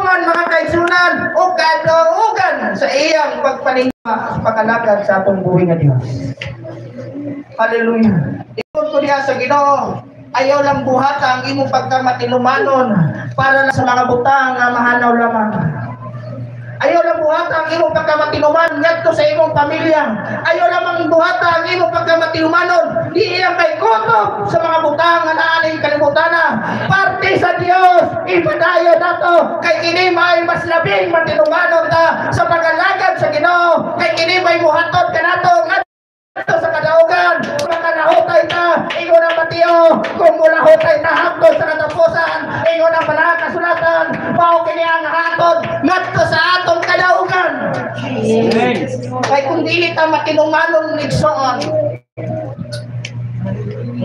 human mga kaigsunan o kadaugan sa iyang pagalagad sa atong buhay nga Dios. Hallelujah. Ikot ko diha sa Ginoo. Ayaw lang buhata ang imong pagkamatinumanon para na sa mga butang nga mahanaw lamang. Ayaw lang buhata ang imong pagkamatinuman ngadto sa imong pamilya. Ayaw lamang buhata ang imong pagkamatinumanon di iyang kay kutob sa mga butang nga naaning kalibutan na. Parte sa Dios ipadayon nato kay kini may mas labing matinumanon ta sa pagalagad sa Ginoo. Kay kini may buhaton kanato ngadto sa kadaugan. Nahutay ta, ingon ang Mateo, kung mula hutay ta hapto sa katapusan, ingon ang Banal Kasulatan, mao kini ang hatod ngadto sa atong kadaugan. Amen. Kay kung dili ta matinumanon nigsoon,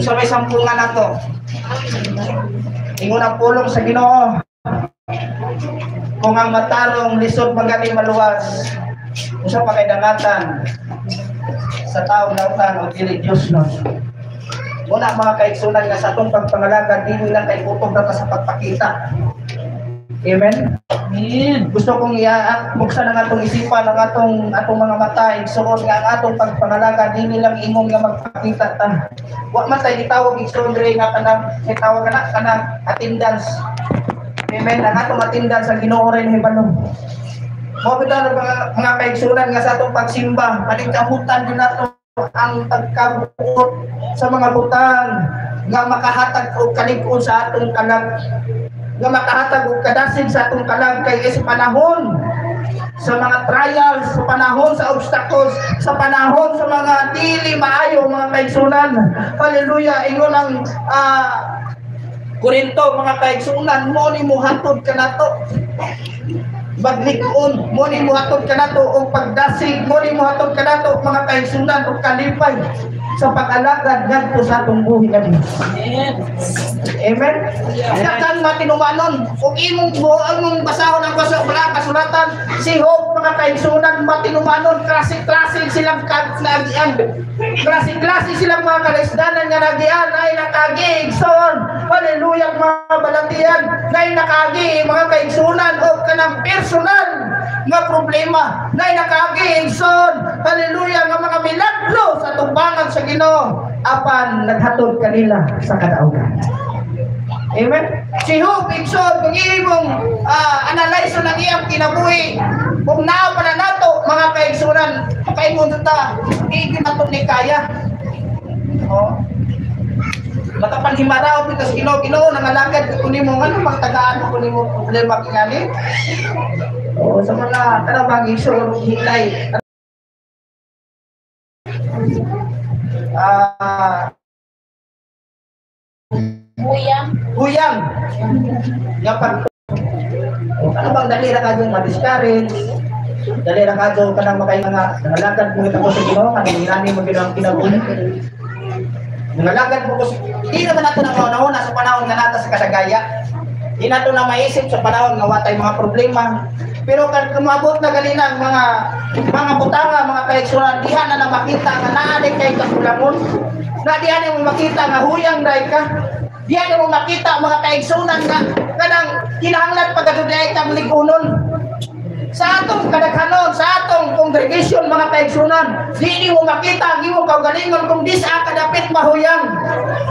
sa may sampungan nato, ingon ang pulong sa Ginoo, kung ang matarong lisod magani maluwas, usa pa kay dangatan sa taong nautan o dili Diyos nun. Muna mga kaigsunan nga sa atong pagpangalagad, dili lang kay utog na sa pagpakita. Amen? Amen. Gusto kong buksan ang atong isipan, ang atong mga mata, igsuon nga ang atong pagpangalagad, dili lang imong nga magpakita ta. Wa man tayo gitawag igsuon diri nga itawag kanang attendance. Amen? Ang atong attendance ang Ginoo rin hibalo. Mabita mga kaigsunan nga sa atong pagsimba, paningkamutan din nato ang pagkabuot sa mga butang nga makahatag og kalig-on sa atong kalag, nga makahatag og kadasig sa atong kalag kay sa panahon sa mga trials, sa panahon sa obstacles, sa panahon sa mga dili maayo mga kaigsunan. Hallelujah. Ingon ang Korinto mga kaigsunan, mo ni muhatod kanato baglikon, mo ni muhatod kanato og pagdasig, mo ni muhatod kanato mga kaigsunan og kalipay sa pag-alagad ngadto sa atong buhi nga Dios. Amen. Amen. Dakan matinumanon ug imong buang basahon ang kasulatan si Job mga kaigsunan matinumanon klasik-klasik silang nagian. Klasik-klasik silang mga kalisdanan nga nagian ay nakagi igsoon. Hallelujah mga balatian. Nay nakagi mga kaigsunan og kanang personal nga problema. Nay nakagi igsoon. Hallelujah nga mga milagro sa tumbangan sa Ginoo apan naghatod kanila sa kadaugan. Amen. Si Job igsoon kung imong analyze ng iyang kinabuhi kung naa pa na nato mga kaigsunan paingon ta di nato ni kaya. Oh. Makapanhimaraw pito sa Ginoo nangalagad ko nimo ano magtagaan ko nimo problema kingani. Oh, sa mga kanang igsoon hilay. Huyang nga pag ano bang dalira ka yung ma-discourage, dalira ka yung kanang makay nga nangalagad mo ito ko sa Ginoo nga nangilani mo ginawang kinabuhi nangalagad mo ko hindi naman nato na mauna sa panahon nga nata sa kasagaya, hindi nato na maisip sa panahon nga watay mga problema. Pero kan kumabot na ganina mga butanga, mga kaigsunan, diha na makita nga naadik kay kakulangon. Na diha mo makita nga huyang dai ka. Diha mo makita mga kaigsunan nga kanang kinahanglan pagaduday kang ligunon. Sa atong kadaghanon, sa atong congregation mga kaigsunan, di mo makita ang imong kaugalingon kung di sa kadapit mahuyang.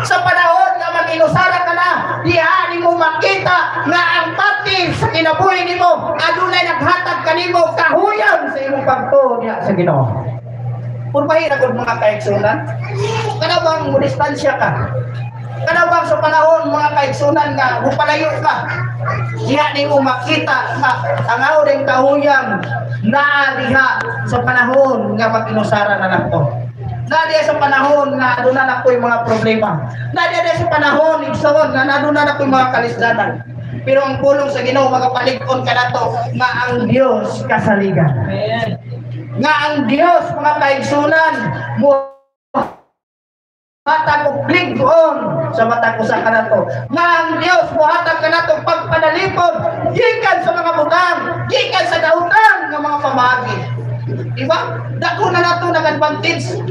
Sa panahon nga mag-inusara ka na, di mo makita nga ang pati sa kinabuhi nimo adunay naghatag kanimo kahuyang sa imong pagtuo niya sa Ginoo. Purbahin agad mga kaigsunan, kana bang mo distansya ka? Kana bang sa panahon mga kaigsunan nga mupalayo ka? Diha nimo makita nga ang awring kahuyang naa diha sa panahon nga mag-inusara na nato. Nadiya sa panahon nga aduna na ko'y mga problema. Nadiya sa panahon igsoon nga aduna na ko'y mga kalisdanan. Pero ang pulong sa Ginoo magapalig-on ka nato nga ang Dios kasaligan. Amen. Nga ang Dios mga kaigsunan mo hatag og lig-on sa matag usa kanato. Nga ang Dios mohatag kanato pagpanalipod gikan sa mga butang, gikan sa dautan nga mga pamagi. Diba? Dako na nato nag-advantage.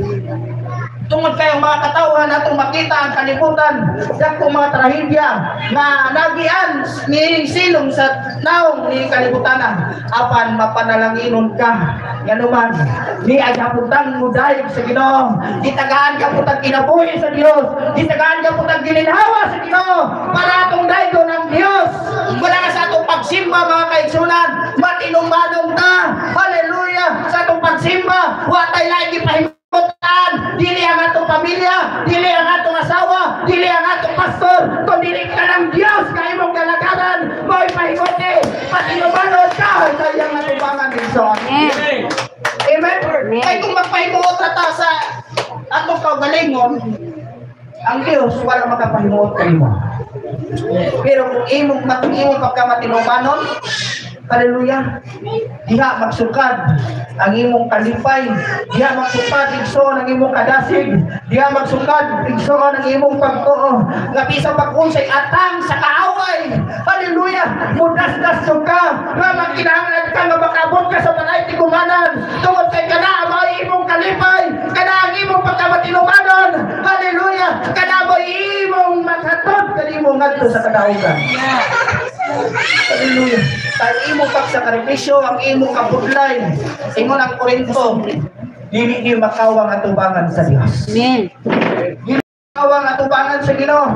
Tungod kayong mga katawhan natong makita ang kalibutan dako mga trahedya na nagian ni silong sa naong ni kalibutan apan mapanalanginon ka nganuman ni agaputang mudayeg sa Ginoo gitagaan ka putang kinabuhi sa Dios gitagaan ka putang gilinhawa sa Ginoo para atong daygon ng Dios wala na sa atong pagsimba mga kaigsunan matinong-manong ta hallelujah sa atong pagsimba wa tay lain gipahimo dili ang atong pamilya, dili ang atong asawa, dili ang atong pastor, kung dili ka ng Diyos, ka imong galagaran, mo'y pahigote, patinumanod ka, sa iyang natubangan din so. Amen. Amen. Kaya kung magpahimuot na ta sa atong kaugalingon, ang Diyos wala makapahimuot ka mo. Pero kung imong pagkamatinumanon, hallelujah, diha magsukad ang imong kalipay, diha magsukad igsoon ang imong kadasig, diha magsukad igsoon ang imong pagtuo nga bisan pag-unsay atang sa kaaway, hallelujah, mudasdas ka nga magkinahanglan ka nga makabot ka sa balay tigumanan tungod kay kana mo imong kalipay, kana ang imong pagkamatinumanon, hallelujah, kana mo imong maghatod kanimo ngadto sa kadaugan. Hallelujah. Tayo imo pagsakripisyo ang imo kabudlay. Ingon ang Korinto, dili ni makawang atubangan sa Dios. Amen. Dili makawang atubangan sa Ginoo.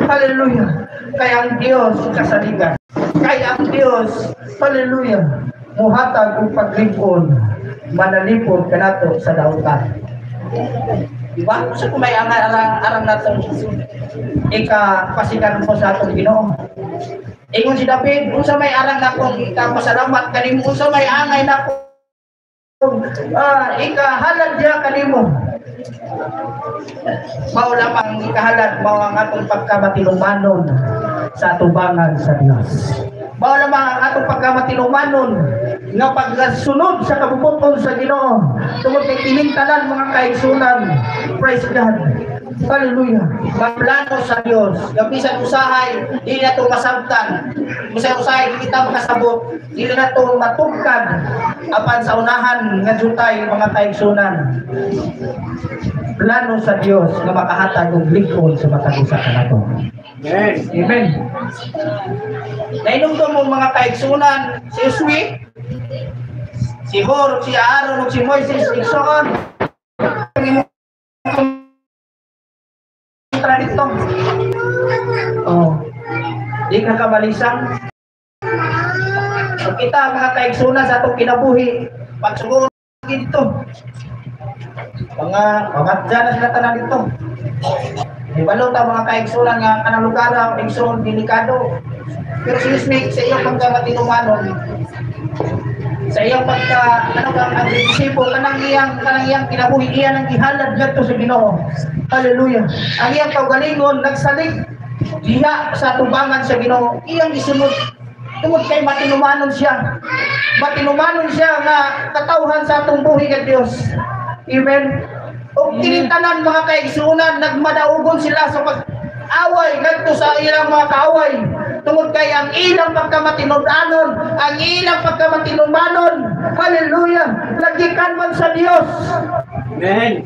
Hallelujah. Kaya ang Dios kasaligan. Kaya ang Dios, hallelujah, muhatag og paglipon, manalipod kanato sa dautan. Diba? So kung may arang natong ikapasikan mo sa atong Ginoo. Ingon si David, unsa may arang nakong ikapasalamat kanimo, unsa may angay nakong ikahalad diya kanimo. Mao lamang ikahalad mao ang atong pagkamatinumanon sa atubangan sa Dios. Mao lamang ang atong pagkamatinumanon nga pagsunod sa kabubuton sa Ginoo tungod kay kining tanan mga kaigsunan. Praise God. Hallelujah. Magplano sa Dios. Gabisan usahay, dili na ito masabtan. Bisan usahay, dili kita makasabot. Dili na ito matugkad. Apan sa unahan, nga jutay mga kaigsunan. Plano sa Dios nga makahatag og likod sa matag usa kanato. Amen. Amen. Nainungdon mo mga kaigsunan, si Uswi, si Hor, si Aaron, si Moises, igsoon. Dito. Oh. Di ka kamalisang. So kita mga kaigsunan sa atong kinabuhi, pagsugon dito. Mga dyan na sila tanan dito. Di balota mga kaigsunan nga kanang lugar ang igsoon delikado. Pero seriously sa iyong pagkamatinumanon, sa iyang agresibo kanang iyang kinabuhi iyan ang gihalad ngadto sa Ginoo. Hallelujah. Ang iyang kaugalingon nagsalig diha sa tubangan sa Ginoo. Iyang gisunod tungod kay matinumanon siya. Matinumanon siya nga katawhan sa atong buhi nga Dios. Amen. O kinitanan mga kaigsunan nagmadaugon sila sa pag-away ngadto sa ilang mga kaaway. Tungod kay ang ilang pagkamatinudanon, ang ilang pagkamatinumanon, hallelujah, lagikan man sa Dios. Amen.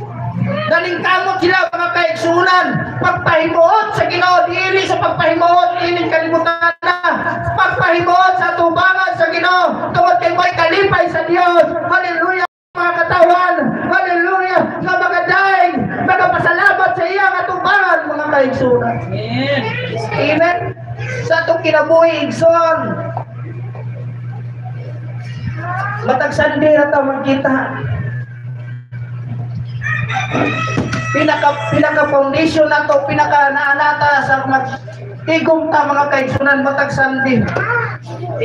Nalingkamot sila mga kaigsunan, pagpahimuot sa Ginoo, dili sa pagpahimuot, dili kalibutan na, pagpahimuot sa tubangan sa Ginoo, tungod kay may kalipay sa Dios, hallelujah, mga katawan, hallelujah, nga magadaig, magapasalamat sa iyang atubangan, mga kaigsunan. Amen. Amen. Sa itong kinabuhi, igsoon, matagsandi na ito magkita. Pinaka-foundation na ito, pinaka-naanata sa magtigong ta mga kaigsunan, matagsandi.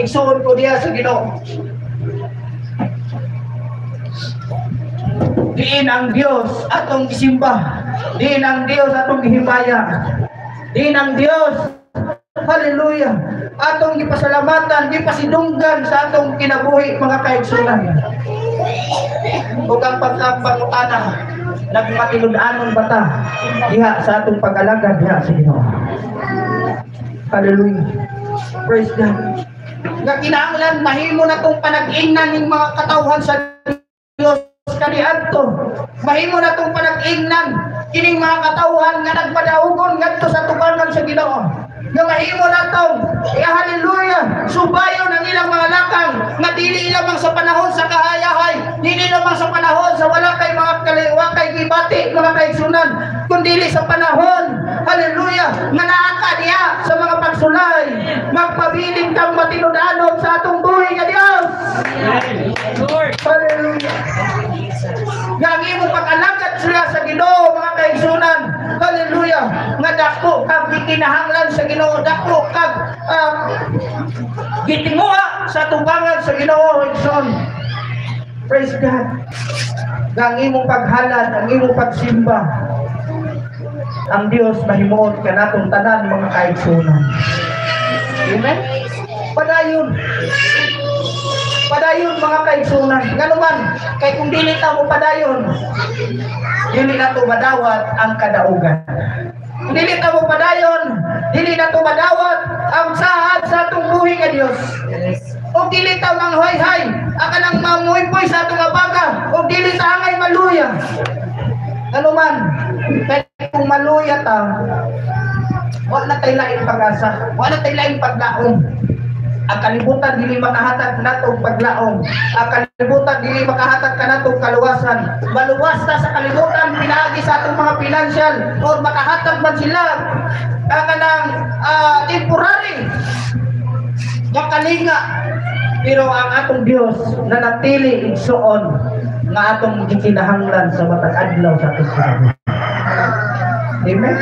Igsoon ko diya sa Ginoo. Diin ang Diyos atong gisimba. Diin ang Diyos atong gihimaya. Diin ang Diyos, hallelujah, atong gipasalamatan, gipasidunggan sa atong kinabuhi mga kaigsunan. Ug ang pagpangutana, nagmatinud-anon ba ta diha sa atong pag-alagad diha sa Ginoo. Hallelujah. Praise God. Nga kinahanglan mahimo na tong panag-ingnan ning mga katawhan sa Dios kaniadto. Mahimo na tong panag-ingnan kining mga katawhan nga nagpadaugon ngadto sa tubangan sa Ginoo. Nga mahimo natong hallelujah subayon ang ilang mga lakang nga dili lamang sa panahon sa kahayahay, dili lamang sa panahon sa wala kay mga kaliwa kay gibati mga kaigsunan, kundi sa panahon hallelujah nga naa ka diha sa mga pagsulay, magpabiling kang matinud-anon sa atong buhi nga Dios. Hallelujah. Nga ang imong pag-alagad sila sa Ginoo mga kaigsunan, hallelujah, nga dako kag gikinahanglan sa Ginoo, dako kag gitinguha sa tubangan sa Ginoo igsoon. Praise God. Nga ang imong paghalad, ang imong pagsimba, ang Dios mahimuon kanatong tanan mga kaigsunan. Amen. Padayon mga kaigsunan. Nganuman, kay kung dili ta mo padayon, dili na to madawat ang kadaugan. Kung dili ta mo padayon, dili na to madawat ang sahad sa atong buhi nga Dios. Kung dili ta manghoy-hay, akanang mamuhipoy sa atong abaga, kung dili ta angay maluya. Nganuman, kay kung maluya ta, wala tayo laing pag-asa, wala tayo laing paglaom. Ang kalibutan dili makahatag natong paglaom. Ang kalibutan dili makahatag kanatong kaluwasan. Maluwas ta sa kalibutan pinaagi sa atong mga financial o makahatag man sila kanang temporary nga kalinga. Pero ang atong Dios nanatili igsuon nga atong gikinahanglan sa matag adlaw sa atong kinabuhi. Amen.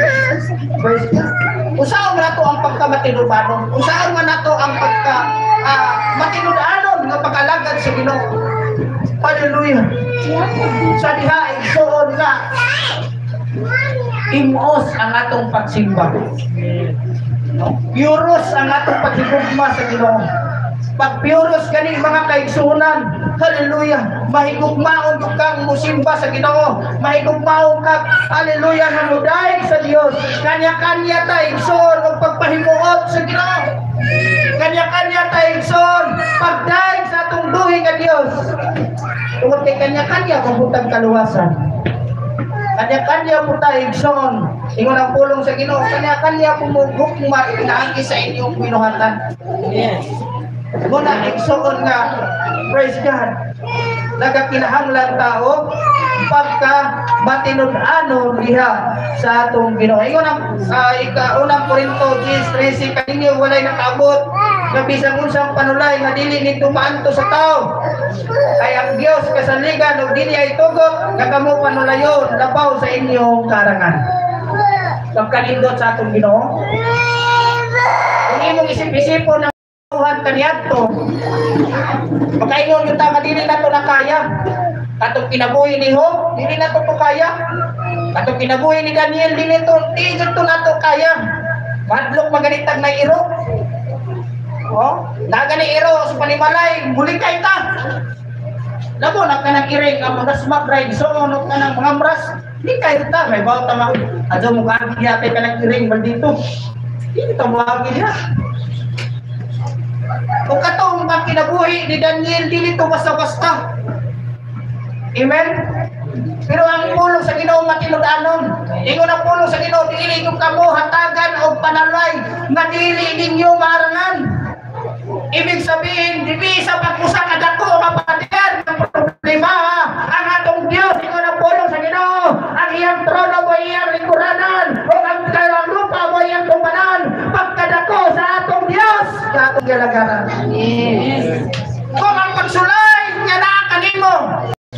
Praise God. Usaon na to ang pagkamatinudanon. Usaon man nato ang matinudanon nga pag-alagad sa Ginoo. Hallelujah. Sa diha igsuon nga imos ang atong pagsimba. Puros ang atong paghigugma sa Ginoo. Pag puros gani mga kaigsunan, hallelujah, mahigugmaon kang musimba sa Ginoo, mahigugmaon kang hallelujah nga mudaig sa Dios. Kanya-kanya ta igsoon og pagpahimuot sa Ginoo. Kanya-kanya ta igsoon pagdaig sa atong buhi nga Dios. Tungod kay kanya-kanya mabutang kaluwasan. Kanya-kanya po tayo igsoon ingon ang pulong sa Ginoo. Kanya-kanya pumugugma inaangki sa inyong binuhatan. Yes. Muna igsoon nga, praise God, nagakinahanglan tao pagka matinud-anon diha sa atong Ginoo. Ingon ang unang Korinto 10:13, kaninyo walay nakaabot nga bisan unsang panulay nga dili nito maanto sa tao. Kay ang Dios kasaligan ug dili ay tugot nga kamo panulayon labaw sa inyong karangan. Pagkalindot sa atong Ginoo. Kung imong isip-isipon Tuhan kaniyadto makaingon yung tama dili na to na kaya katong kinabuhi ni Job dili na to kaya katong kinabuhi ni Daniel dili to na to kaya madlok maganitag na iro nagani iro sa panimalay muli kay ta labo na kanang iring ang mga smack ride so no kanang mga mras di kay ta may bawta ma adto mo kaagi yate kanang iring maldito dili ta maagi diha. Kung katong ang kinabuhi ni Daniel, dili to basta-basta. Amen? Pero ang pulong sa Ginoo matinud-anon. Ingon ang pulong sa Ginoo, dili yung kamo hatagan o panalay, nga dili ninyo marangan. Ibig sabihin, dili sa pag-usa nga dako mapatian ng problema. Ang atong Dios, ingon ang pulong sa Ginoo, ang iyang trono mo iyang lingkuranan, o ang lupa mo iyang tumanan, pagkadako sa atong Dios, sa atong galagaran. Yes. Kung ang pagsulay nga naa kanimo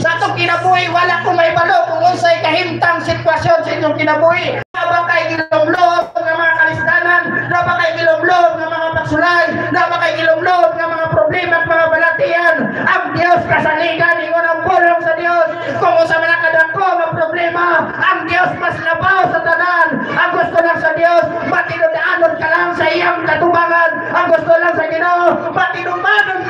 sa atong kinabuhi, wala ko may balo kung unsay kahimtang sitwasyon sa inyong kinabuhi. Naba kay gilomlob nga mga kalisdanan, naba kay gilomlob nga mga pagsulay, naba kay gilomlob nga mga problema at mga balatian. Ang Dios kasaligan, ingon ang pulong sa Dios. Kung usa man kadako mga problema, ang Dios mas labaw sa tanan. Ang gusto lang sa Dios, matinud-anon ka lang sa iyang katubangan. Ang gusto lang sa Ginoo, matinud-anon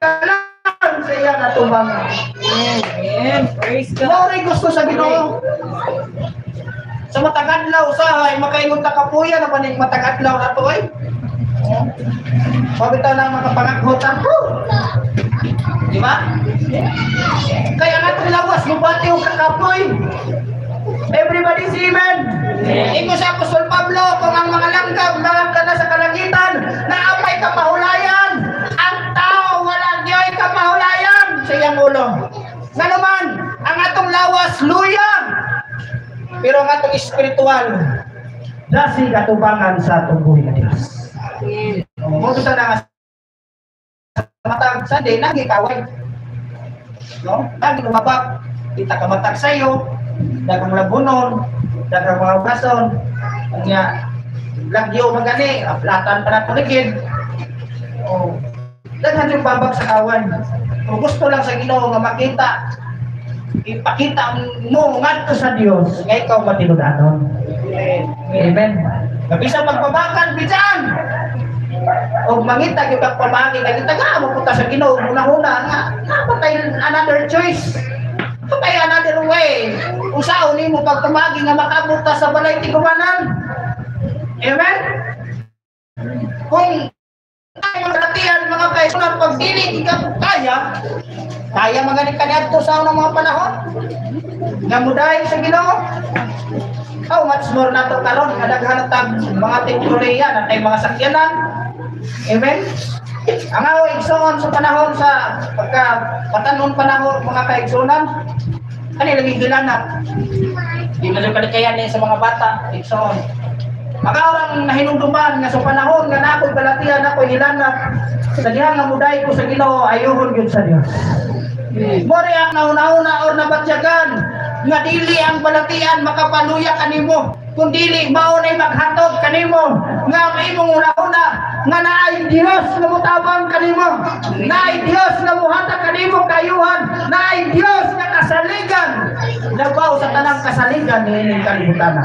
ka lang sa iyang katubangan. Amen. Praise God. Mauray gusto sa Ginoo. Sa matagadlaw usahay makaingon ta kapuya na panig matagadlaw ato ay. Pabitaw lang makapangaghutan ko. Di ba? Kaya nga itong lawas, lubati yung kakapoy. Everybody say amen. Iko sa Apostol Pablo, kung ang mga langgam nangagka na sa kalangitan, naapay kapahulayan, ang tao walang diyo'y kapahulayan sa iyang ulo. Nga naman, ang atong lawas, luya. Pero ang atong espiritual, dasi katubangan sa atong buhay na Diyos. Kung sa nga matag sa din, nagikaway. No? Lagi lumabak, kita ka matag sa'yo, dagang labunon, dagang mga ugason, nga, lagyo magani, aplatan pa na paligid. O, daghan yung babag sa kawan. Kung gusto lang sa Ginoo nga makita, ipakita mo ngadto sa Dios nga ikaw matinud-anon. Amen. Kabisa pagpabakan bisan. O mangita gyud kag pamagi kay taga mo punta sa Ginoo una-una nga patay another choice. Patay another way. Usaon nimo pagpamagi nga makabuta sa balay tigumanan. Amen. Kung ay magkatian mga kaisunan pag dili ka kaya magaling kaniadto sa unang mga panahon nga mudahin sa Ginoo. How much more nato karon nga daghan tag mga teknolohiya na tay mga sakyanan. Amen. Ang igsoon sa panahon sa pagka patanon panahon mga kaigsunan kanila lang gilanap. Di man kalikayan sa mga bata igsoon. Makaurang nahinungduman nga sa panahon nga nako'y balatian ako'y hilanap sa diha nga muday ko sa Ginoo ayuhon gyud sa Dios. Mori ang nauna-una or nabatyagan nga dili ang balatian makapaluya kanimo kun dili mao nay maghatod kanimo nga maimong una-una nga naay Dios nga mutabang kanimo, naay Dios nga muhatag kanimo kayuhan, naay Dios nga kasaligan labaw sa tanang kasaligan niining kalibutan.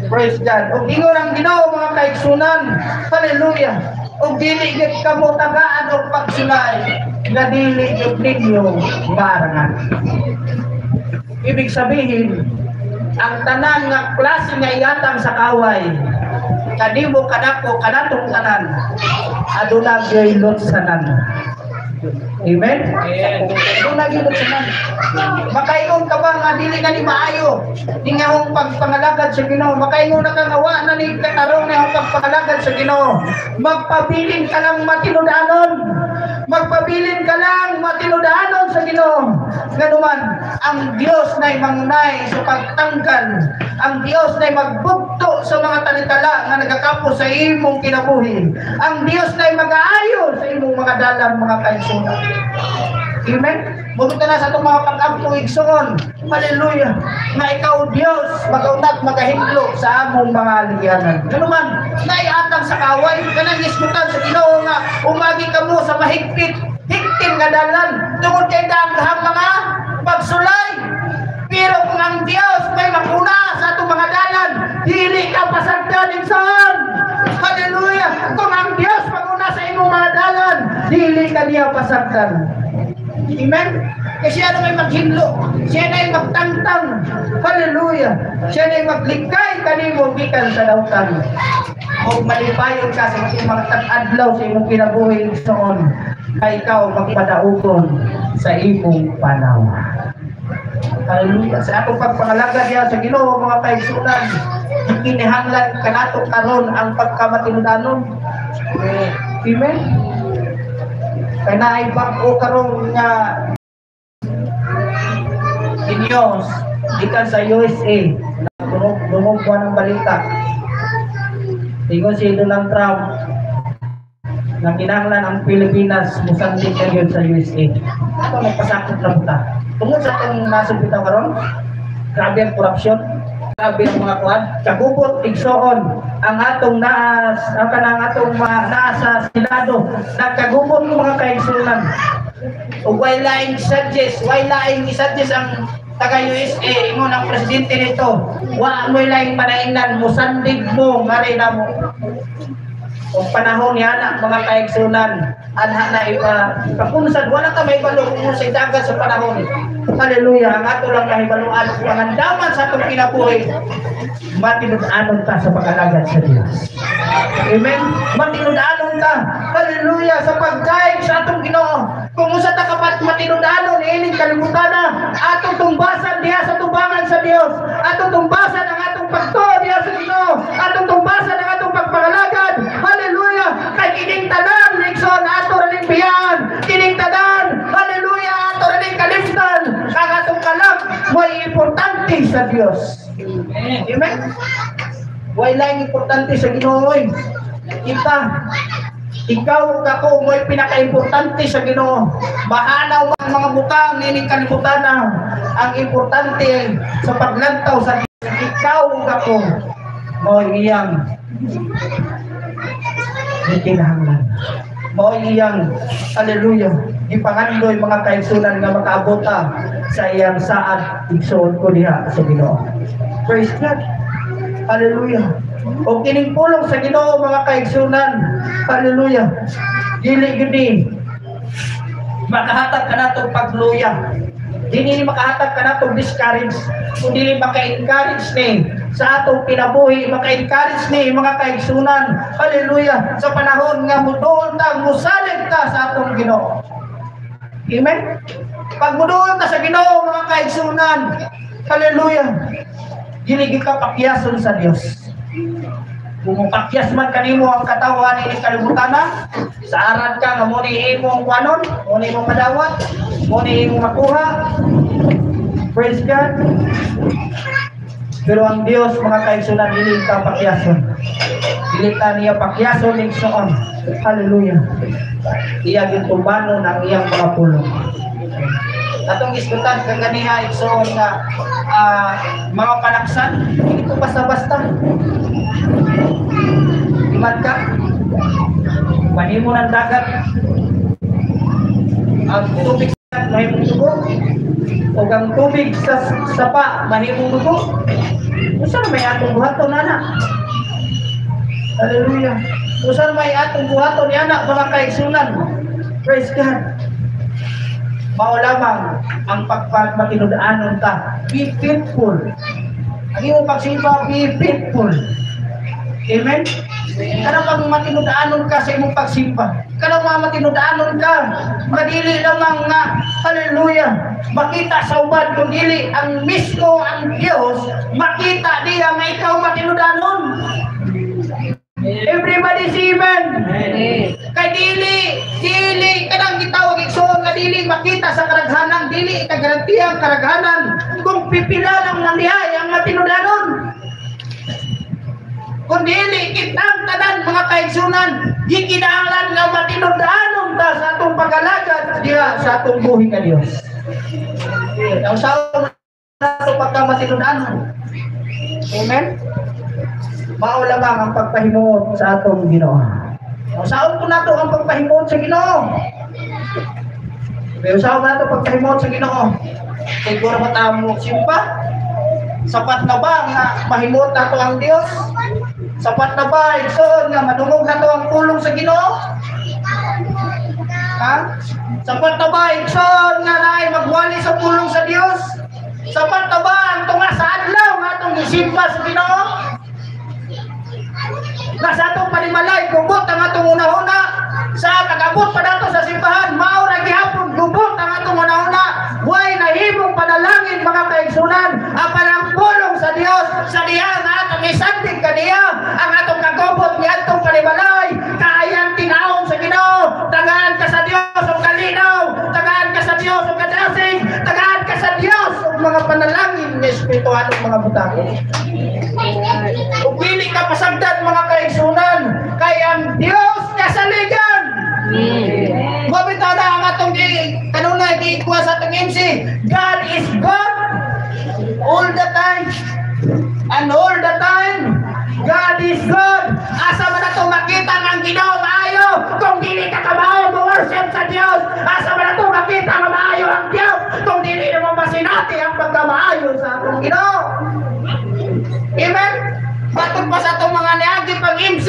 Praise God. O ingon ang Ginoo mga kaigsunan. Hallelujah. O dili gid kamo tagaan og pagsulay nga dili gid ninyo maarangan. Ibig sabihin, ang tanan nga klase nga iyatang sa kaway kadimo kadako kanatong tanan aduna gyoy lutsanan. Amen? Aduna gyoy lutsanan. Makaingon ka ba nga dili na ni maayo di nga hong pagpangalagad sa Ginoo. Makaingon na ka nga wa na ni katarong na hong pagpangalagad sa Ginoo. Magpabilin ka lang matinud-anon. Magpabilin ka lang matinud-anon sa Ginoo. Ganuman ang Dios nay mangunay sa pagtanggal, ang Dios nay magbugto sa mga talikala nga nagakapo sa imong kinabuhi, ang Dios nay mag-aayo sa imong mga dalan mga kaigsunan. Amen. Buto na sa itong mga pag-ampo igsoon. Hallelujah. Nga ikaw Dios magaunat magahindlo sa among mga liyanan. Ganuman naiatang sa kaway kanang ismutan sa Ginoo nga umagi kamo sa mahigpit higtin nga dalan tungod kay daghang mga pagsulay. Pero kung ang Dios may makuna sa atong mga dalan, dili ka pasagdan igsoon. Hallelujah. Kung ang Dios maguna sa imong mga dalan, dili ka niya pasagdan. Amen? Kasi siya na may maghinlo, siya na may magtangtang. Hallelujah. Siya na may maglikay kanimo gikan sa dautan. O malipayon ka sa mga tag-adlaw sa imong kinabuhi igsoon, kay ikaw magpadaugon sa imong panawa. Hallelujah. Sa atong pagpangalaga diya sa Ginoo mga kaigsunan, kinahanglan kanato karon ang pagkamatinud-anon. Amen. Kaya naibag o karon nga inyos ikan sa USA lumog ko ng balita tingon si Donald Trump na kinahanglan ang Pilipinas musandig kayo sa USA. Ako nagpasakot na buta tungod sa itong nasubita karon grabe ang korupsyon, grabe ang mga kuhan kagubot igsoon ang atong naas ang kanang atong nasa Senado nagkagubot ng mga kaigsunan o why laing suggest ang taga-USA ingon ang presidente nito wa mo laing panaingnan musandig mo ngari na mo o panahon niya na mga kaigsunan anha na ipapunsad wala ka may balo kung sa dagat sa panahon. Hallelujah. Ang ato lang kahibaluan pangandaman sa atong kinabuhi matinud-anon ka sa pag-alagad sa Dios. Amen. Matinud-anon ka. Hallelujah. Sa pagkaig sa atong Ginoo. Kung usa ta kapat matinud-anon ining kalibutan na atong tumbasan diha sa tubangan sa Dios. Dios. Atong tumbasan ang atong pagtuo diha sa Ginoo. Atong tumbasan ang atong pagpangalagad. Hallelujah. Kay kining tanan Nixon ato ring biyan. Kining tanan, hallelujah, ato ring kaliftan. Ang atong kalag mo'y importante sa Dios. Amen. Way lang importante sa Ginoo. Kita, ikaw ug ako mo'y pinaka-importante sa Ginoo. Mahanaw man mga butang nining kalibutan na ang importante sa paglantaw sa Dios. Ikaw ug ako mo'y iyang kinahanglan. Mo'y iyang, hallelujah, ipangandoy mga kaigsunan nga makaabota sa iyang saad igsoon ko diha sa Ginoo. Praise God. Hallelujah. O kining pulong sa Ginoo mga kaigsunan, hallelujah, dili gudi makahatag ka natong pagluya, dili makahatag ka natong discourage, kundi maka-encourage ni sa atong kinabuhi, maka-encourage ni mga kaigsunan, hallelujah, sa panahon nga muduol ta, musalig ta sa atong Ginoo. Amen. Pag muduol ta sa Ginoo mga kaigsunan, hallelujah, dili ka pakyason sa Dios. Kung pakyas man kanimo ang katawan ni kalibutan na, sa arad ka nga mo ni imong kwanon, mo ni imong madawat, mo ni imong makuha. Praise God. Pero ang Dios mga kaigsunan dili ka pakyason. Dili ta niya pakyason igsoon. Hallelujah. Iya gitumbanon ang iyang mga pulong. Atong isgutan kaganiha igsoon nga mga panaksan, hindi ko basta-basta. Iman ka, mahimo ng dagat, ang tubig sa mahimong dugo, o ang tubig sa sapa, mahimong dugo. Usan may atong buhaton, anak? Hallelujah. Usan may atong buhaton ni anak, mga kaigsunan. Praise God. Mao lamang ang pagmatinudaanon ta. Be faithful. Ang iyong pagsimba, be faithful. Amen? Kanang pag matinudaanon ka sa imong pagsimba, kanang matinudaanon ka, madili lamang nga, hallelujah, makita sa uban, kung dili ang mismo ang Diyos, makita diya nga ikaw matinudaanon. Everybody say amen. Kay dili kanang gitawag igsoon nga dili makita sa karaghanan, dili kagarantiya ang karaghanan kung pipila lang nandihay ang matinudanon. Kung dili kitang tanan mga kaigsunan, di kinahanglan nga matinudanon ta sa atong pag-alagad diha sa atong buhi nga Dios. Ang sao nato pagka matinudanon. Amen. Mao lamang ang pagpahimuot sa atong Ginoo. Usaon ko nato ang pagpahimuot sa Ginoo. Usaon nato pagpahimuot sa Ginoo. Siguro matamo simpa. Sapat na ba nga mahimuot nato ang Dios? Sapat na ba igsoon nga madungog nato ang pulong sa Ginoo? Ha? Sapat na ba igsoon nga naay magwali sa pulong sa Dios? Sapat na ba ang tunga sa adlaw nga atong gisimba sa Ginoo? Nasa atong panimalay, gubot ang atong una-una. Sa kagabot pa nato sa simbahan, mao ra gihapon gubot ang atong una-una. Way nahimong panalangin mga kaigsunan, apan ang pulong sa Dios sa diha nga atong isandig kaniya, ang atong kagubot ni atong panimalay, kaayang tinaon sa Ginoo. Tagaan ka sa Dios ug kalinaw, tagaan ka sa Dios ug kadasig, tagaan ka sa Dios ug mga panalangin ni espirituhalong mga butang. Ug dili ka pasagdan mga kaigsunan, kay ang Dios kasaligan. Mabitaw na ang atong kanunay giikuha sa atong MC. God is God all the time. And all the time, God is God. Asa man nato makita ang Ginoo maayo kung dili ka kamao mo-worship sa Dios. Asa man nato makita nga maayo ang Dios kung dili mo masinati ang pagkamaayo sa atong Ginoo. Amen. Batok pa sa itong mga niagi pang MC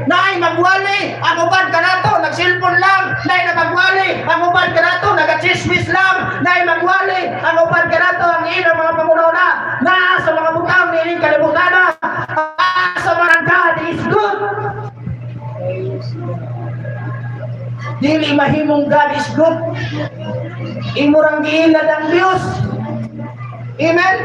na ay magwali, ang uban ka na to, nagsilpon lang, na ay nagwali, ang uban ka na to, nagachismis lang, na ay magwali, ang uban ka na to, ang ilang mga pamunaw na sa mga butang niling kalibutan na, sa mga God is good. Dili mahimong God is good. Imurang giilad ang Diyos. Amen?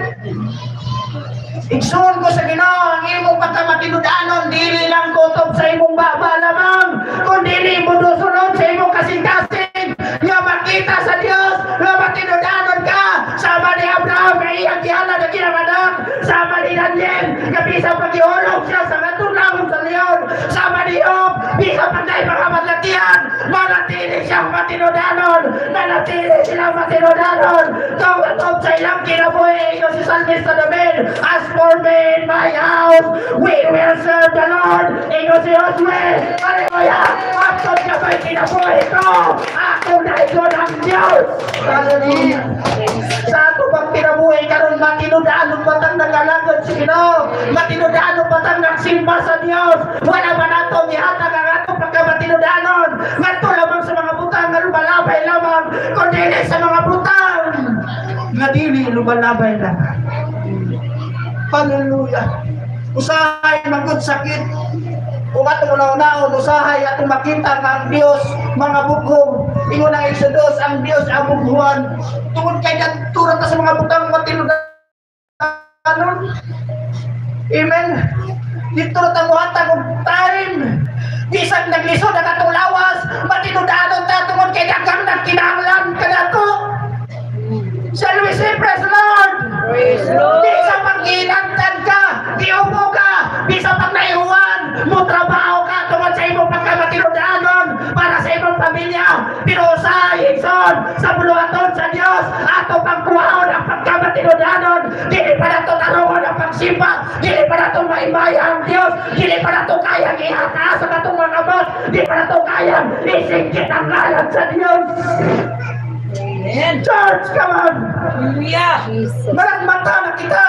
Igsoon ko sa Ginoo ang imong pagkamatinud-anon, dili lang kutob sa imong baba lamang, kundi mo dusunod sa imong kasing-kasing, nga makita sa Dios, nga matinud-anon ka, sama ni Abraham, nga iyang gihala na kinamanak, sama ni Daniel, nga bisang pag-iulog siya sa natulangon sa leon, sama ni Job, bisang pagday mga matlatian, manatili siyang matinud-anon, manatili silang matinud-anon, tungkol sa ilang kinabuhi, ikaw si Salmista David, as for me in my house, we will serve the Lord. Ikaw si Josue, hallelujah, atod ka ba'y kinabuhi ko, ako na ito ng Diyos. Hallelujah. Sa ato bang kinabuhi karon matinud-anon patang nagalagod si Ginoo, matinud-anon patang nagsimba sa Diyos, wala ba nato mihatag ang ato pagkamatinud-anon, ngadto lamang sa mga butang nga lumalabay lamang, kundi sa mga butang nga dili lumalabay lang. Hallelujah. Usahay magud sakit. Kung atong unaon, usahay atong makita nga ang Dios mga bugong. Ingon ang Exodus, ang Dios ang bughuan. Tungod kay naturan ta sa mga butang matinud-anon. Amen. Dito na tayo hatag og time. Bisag naglisod ang atong lawas, matinud-anon ta tungod kay daghang nagkinahanglan kanato. Shall we say praise the Lord? Praise the Lord. Di sa pag-inantad ka, di upo ka, di sa pag-naihuan, mo trabaho ka tungkol sa imong pagkamatinud-anon para sa imong pamilya. Pero sa Higson, sa buluhaton sa Diyos, ato pagkuhaon ang pagkamatinud-anon, dili pa na ito tarungon ang pagsimba, dili pa na ito maimaya ang Diyos, dili pa na ito kayang ihataas sa katong mga bot, dili pa na ito kayang isingkit ang ngalan sa Diyos. Amen. Church, come on! Hallelujah. Maragmata na kita!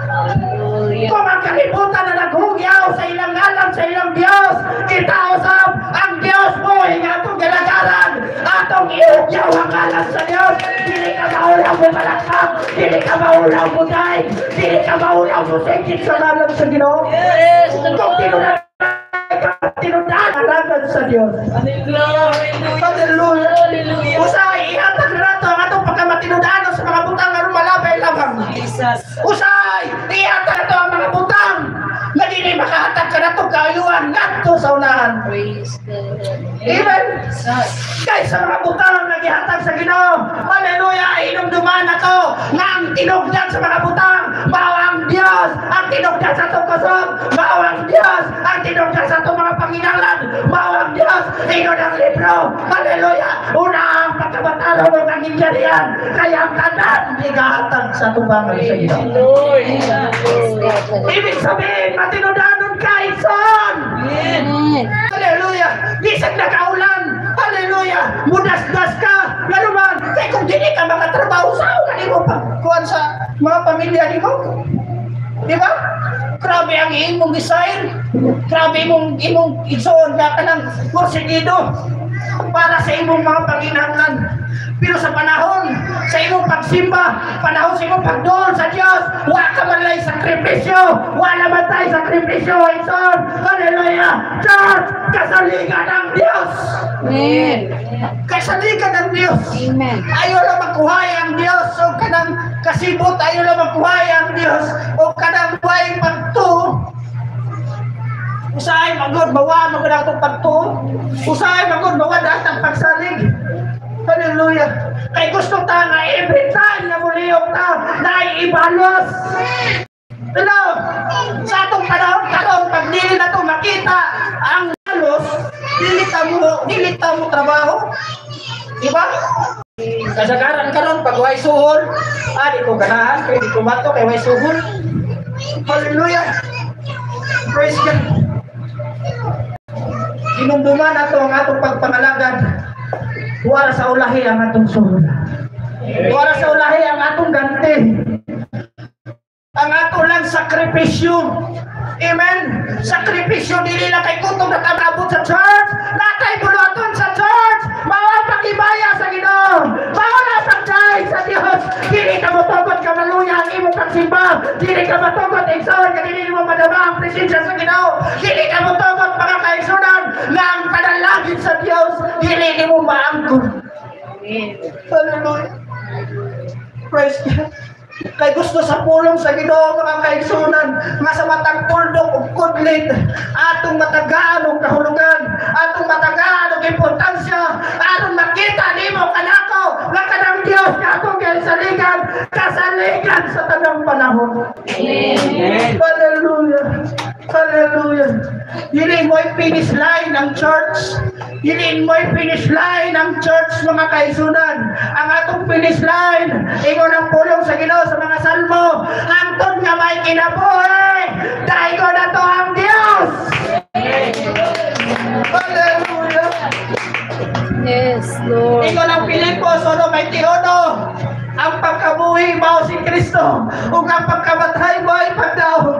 Hallelujah. Kung ang kalibutan na naghugyaw sa ilang ngalan, sa ilang Diyos, kita usap ang Diyos mo, nga itong galagaran, atong ihugyaw ang ngalan sa Diyos. Dili ka maulaw mo malaksak, dili ka maulaw mo daig, dili ka maulaw mo singkit sa ngalan sa Ginoo. Yes. Kung tinunaan sa Diyos. Hallelujah. Hallelujah. Hallelujah. Usay, ihatag na ito ang atong pagkamatinud-anon sa mga butang na lumalabay lamang. Jesus. Usay, ihatag na ito ang mga butang na dili makahatag ka na itong kaayuan ngadto sa unahan. Praise God. Amen. Jesus. Kay sa mga butang na gihatag sa Ginoo, hallelujah, inumduman na to nga ang tinugdan sa mga butang, mao ang Diyos, ang tinugdan sa itong kusog, mao ang Diyos, ang tinugdan sa itong mga panginalan, mao ang Diyos, ingon ang libro, hallelujah, una ang pagkabatalo ng nangyayarihan, kaya ang tanan igahatag sa tubangan sa Ginoo. Lord. Ibig sabihin, matinudanon ka, Ikson! Amen. Hallelujah! Bisag nakaulan! Hallelujah! Mudas-das ka! Gano'n man! Kaya kung hindi ka makatrabaho, saan ka mo pagkuhan sa mga pamilya ni mo? Di ba? Grabe ang imong design. Grabe imong igsoon ka ng porsigido para sa imong mga paghinahanglan. Pero sa panahon, sa imong pagsimba, panahon sa imong pagdoon sa Diyos, wala ka man lang sakripisyo, wala man tayo sakripisyo, Ikson. Hallelujah! Church, kasaligan ng Diyos! Amen. Kasaligan ng Diyos! Amen. Ayaw lang magkuhay ang Diyos o kanang kasibot, ayaw lang magkuhay ang Diyos o kanang buhay pagto. Usahay magod, bawa magod ang itong pagto. Usahay magod, bawa dahil ang pagsalig. Hallelujah. Kay gusto ta nga every time na muliyog ta na ibalos. Hello? Sa atong panahon karon pag dili na to makita ang halos, dili ta mo trabaho. Diba? Kasagaran karon pag way suhol, di ko ganahan, kay di ko mato kay way suhol. Hallelujah. Praise God. Inumduman nato ang atong pagpangalagad. Wala sa ulahi ang atong suhol. Wala sa ulahi ang atong ganti. Ang ato lang sakripisyo. Amen. Sakripisyo dili lang kay kutong natabot sa church, natay buluhaton sa church. Mao pagibaya sa Ginoo. Mao na pagday sa Dios. Dili ka motugot ka maluya ang imong pagsimba. Dili ka motugot igsoon ka dili mo madama ang presensya sa Ginoo. Dili ka motugot mga kaigsunan nga ang panalangin sa Dios dili mo maangkon. Amen. Hallelujah. Praise God. Kay gusto sa pulong sa Ginoo mga kaigsunan, nga sa matang puldok ug kudlit, atong matagaan og kahulugan, atong matagaan og importansya, atong makita nimo kanako nga kanang Dios nga atong gisaligan, kasaligan sa tanang panahon. Amen. Hallelujah. Hallelujah. Dili mo'y finish line ng church. Dili mo'y finish line ng church mga kaisunan. Ang atong finish line, ingon ang pulong sa Ginoo sa mga salmo, hangtod nga may kinabuhi, daigo na to ang Dios. Hallelujah. Yes, Lord. Ingon ang Pilipos 1:21, ang pagkabuhi mao si Kristo, ug ang pagkamatay mo ay pagdahon.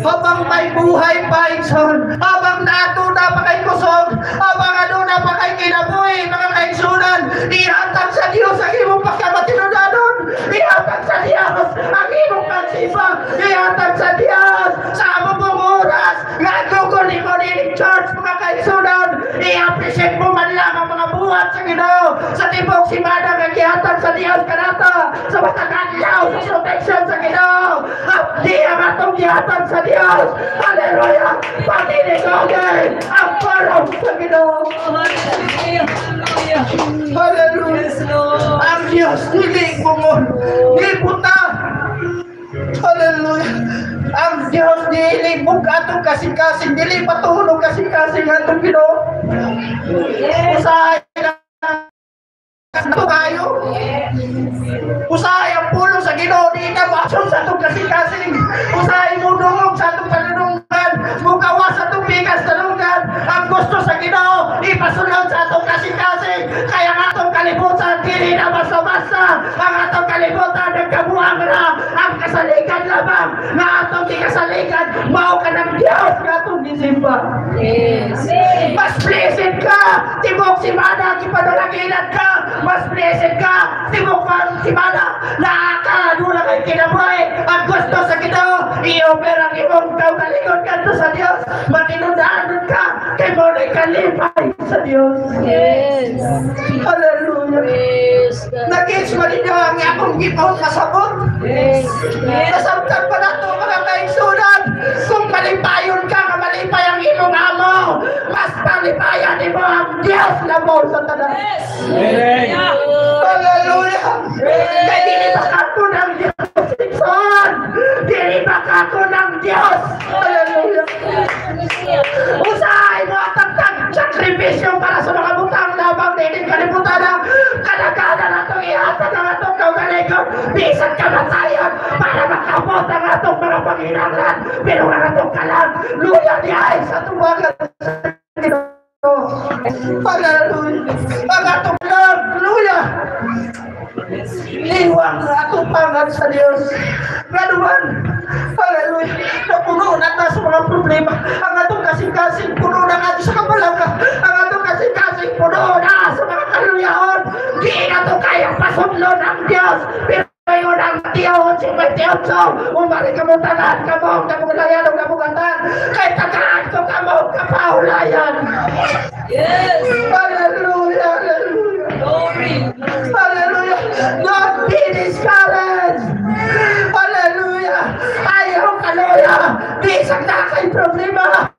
Habang may buhay pa igsoon, habang naatuna pa kay kusog, habang aduna pa kay kinabuhi, mga kaigsunan, ihatag sa Dios ang imong pagkamatinudanon, ihatag sa Dios ang imong pagsipa, ihatag sa Dios sa among oras, nga gugol mo ni church, mga kaigsunan, i-appreciate mo man lang ang mga buhat sa Ginoo, sa tibok simana nga gihatag sa Dios kanata, sa matagalaw, sa protection sa Ginoo, di ang atong gihatag sa Dios. Hallelujah! Patinigogin ang parang sa Ginoo. Hallelujah! Ang Diyos, hindi bumol, hindi buta. Hallelujah! Ang Diyos, dili atong kasing-kasing, dili patulog kasing-kasing atong Ginoo. Usahay na ito tayo. Usahay ang pulo sa Ginoo, di na basyon sa itong kasing-kasing. Usahay mo dungog sa itong panunungan, mugawa sa itong bigas tanungan. Ang gusto sa Ginoo, ipasunod sa itong kasing-kasing. Kaya ang atong kalibutan, dili na basta-basta. Ang atong kalibutan, nagkabuang na. Ang kasaligan lamang, na atong kasaligan, mao ka ng Diyos, na atong gisimba. Yes. Mas blessed ka, tibok si Mana, kipadulaginan ka. Mas blessed ka, tibok si Mana, laaka, doon kay kinabuhi. Ang gusto sa Ginoo, i-offer ang imong kaugalingon kanto sa Dios. Matinudaan ka, kay mo na'y kalipay sa Dios. Yes. Hallelujah. Yes. Nag-gauge mo ninyo ang akong gipahon masabot. Yes. Nasabtan pa na ito mga kaigsunan. Kung malipayon ka, malipay ang imong amo, mas malipayan mo ang Diyos na mo sa tanan. Hallelujah! Kaya dili ba kako ng Diyos, Dixon? Dili ba kako ng Diyos? Hallelujah! Usahay mo at sakripisyo para sa mga butang labang dili kalibutan na kanagana na itong ihatag ang atong kaugalingon, bisan kamatayan para makabot ang atong mga panginanglan, pero ang atong kalang luya niya ay sa tuwagan sa Ginoo. Hallelujah! Ang atong kalang luya liwang na atong pangan sa Diyos. Ganuman, hallelujah, napuno na ta sa mga problema. Ang atong kasing-kasing puno na nga sa kapalaka. Ang atong kasing-kasing puno na sa mga kaluyahon. Di na ito kayang pasunlon ng Diyos. Pero ngayon ang matiyahon si Matiyotso. Umari ka mo tanan, kamong kapulayan o kapugatan. Kay tagaan ko kamong kapaulayan. Yes. Hallelujah, hallelujah. Glory. Hallelujah. Don't be discouraged. Hallelujah. Ayaw kaluya. Bisag na kay problema.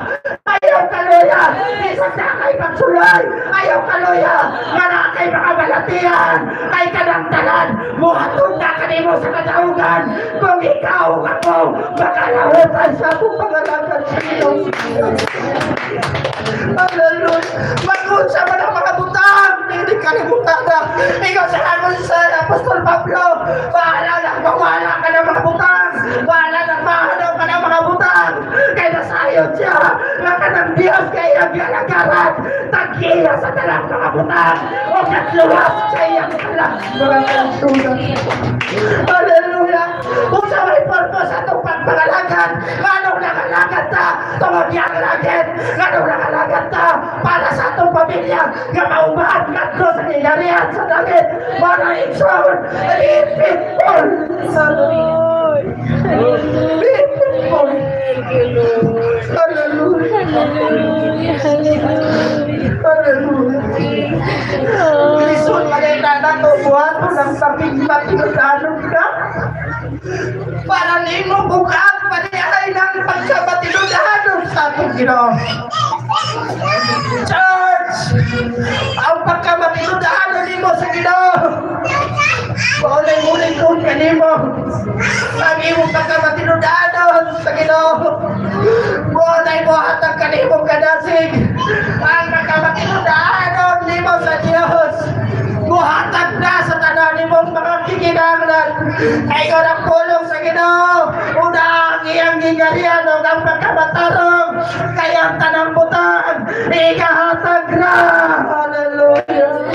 Ayaw kaluya. Bisag na kay pagsulay. Ayaw kaluya. Mana kay mga balatian. Kay kadangtalan. Muhatod na kanimo sa kataugan. Kung ikaw ako, makalawatan sa akong pangalagan sa Diyos. Hallelujah. Mag-unsa man ang mga butang. Hindi kalimutan na. Ikaw sa amin sa Apostol Pablo. Wala ka ng mga butang. Wala nang mahalaw ka ng mga butang. Kaya nasayon siya. Naka ng Diyos kaya ginagaran. Tagkiya sa talang mga butang. O katluwas sa iyang talang mga kansunan. Hallelujah. Kung sa may purpose atong pagpangalagan, anong nakalagan ta? Tungod niyang lagin. Anong nakalagan ta? Para sa atong pamilya nga maumahan katlo sa nilarihan sa langit. Para igsoon, people. Lord. People. Hallelujah. Hallelujah. Hallelujah. Hallelujah. Lisod malita na ito buhat mo ng pagiging matinutanon ka. ang imong bukaan panihay ng pagkabatinudahan sa atong Ginoo. Church, ang pagkabatinudahan nimo sa Ginoo. Paulay-ulit kong kanimo ang imong pagkabatinudahan sa Ginoo. Paulay mo hatag kanimo kadasig ang pagkabatinudahan nimo sa Dios. Buhatag na sa tanan nimong mga kikinahanglan. Ay ko ng pulong sa Ginoo. Una ang iyang gingarian o ang pagkamatarong. Kaya ang tanang butang. Ikahatag na. Hallelujah.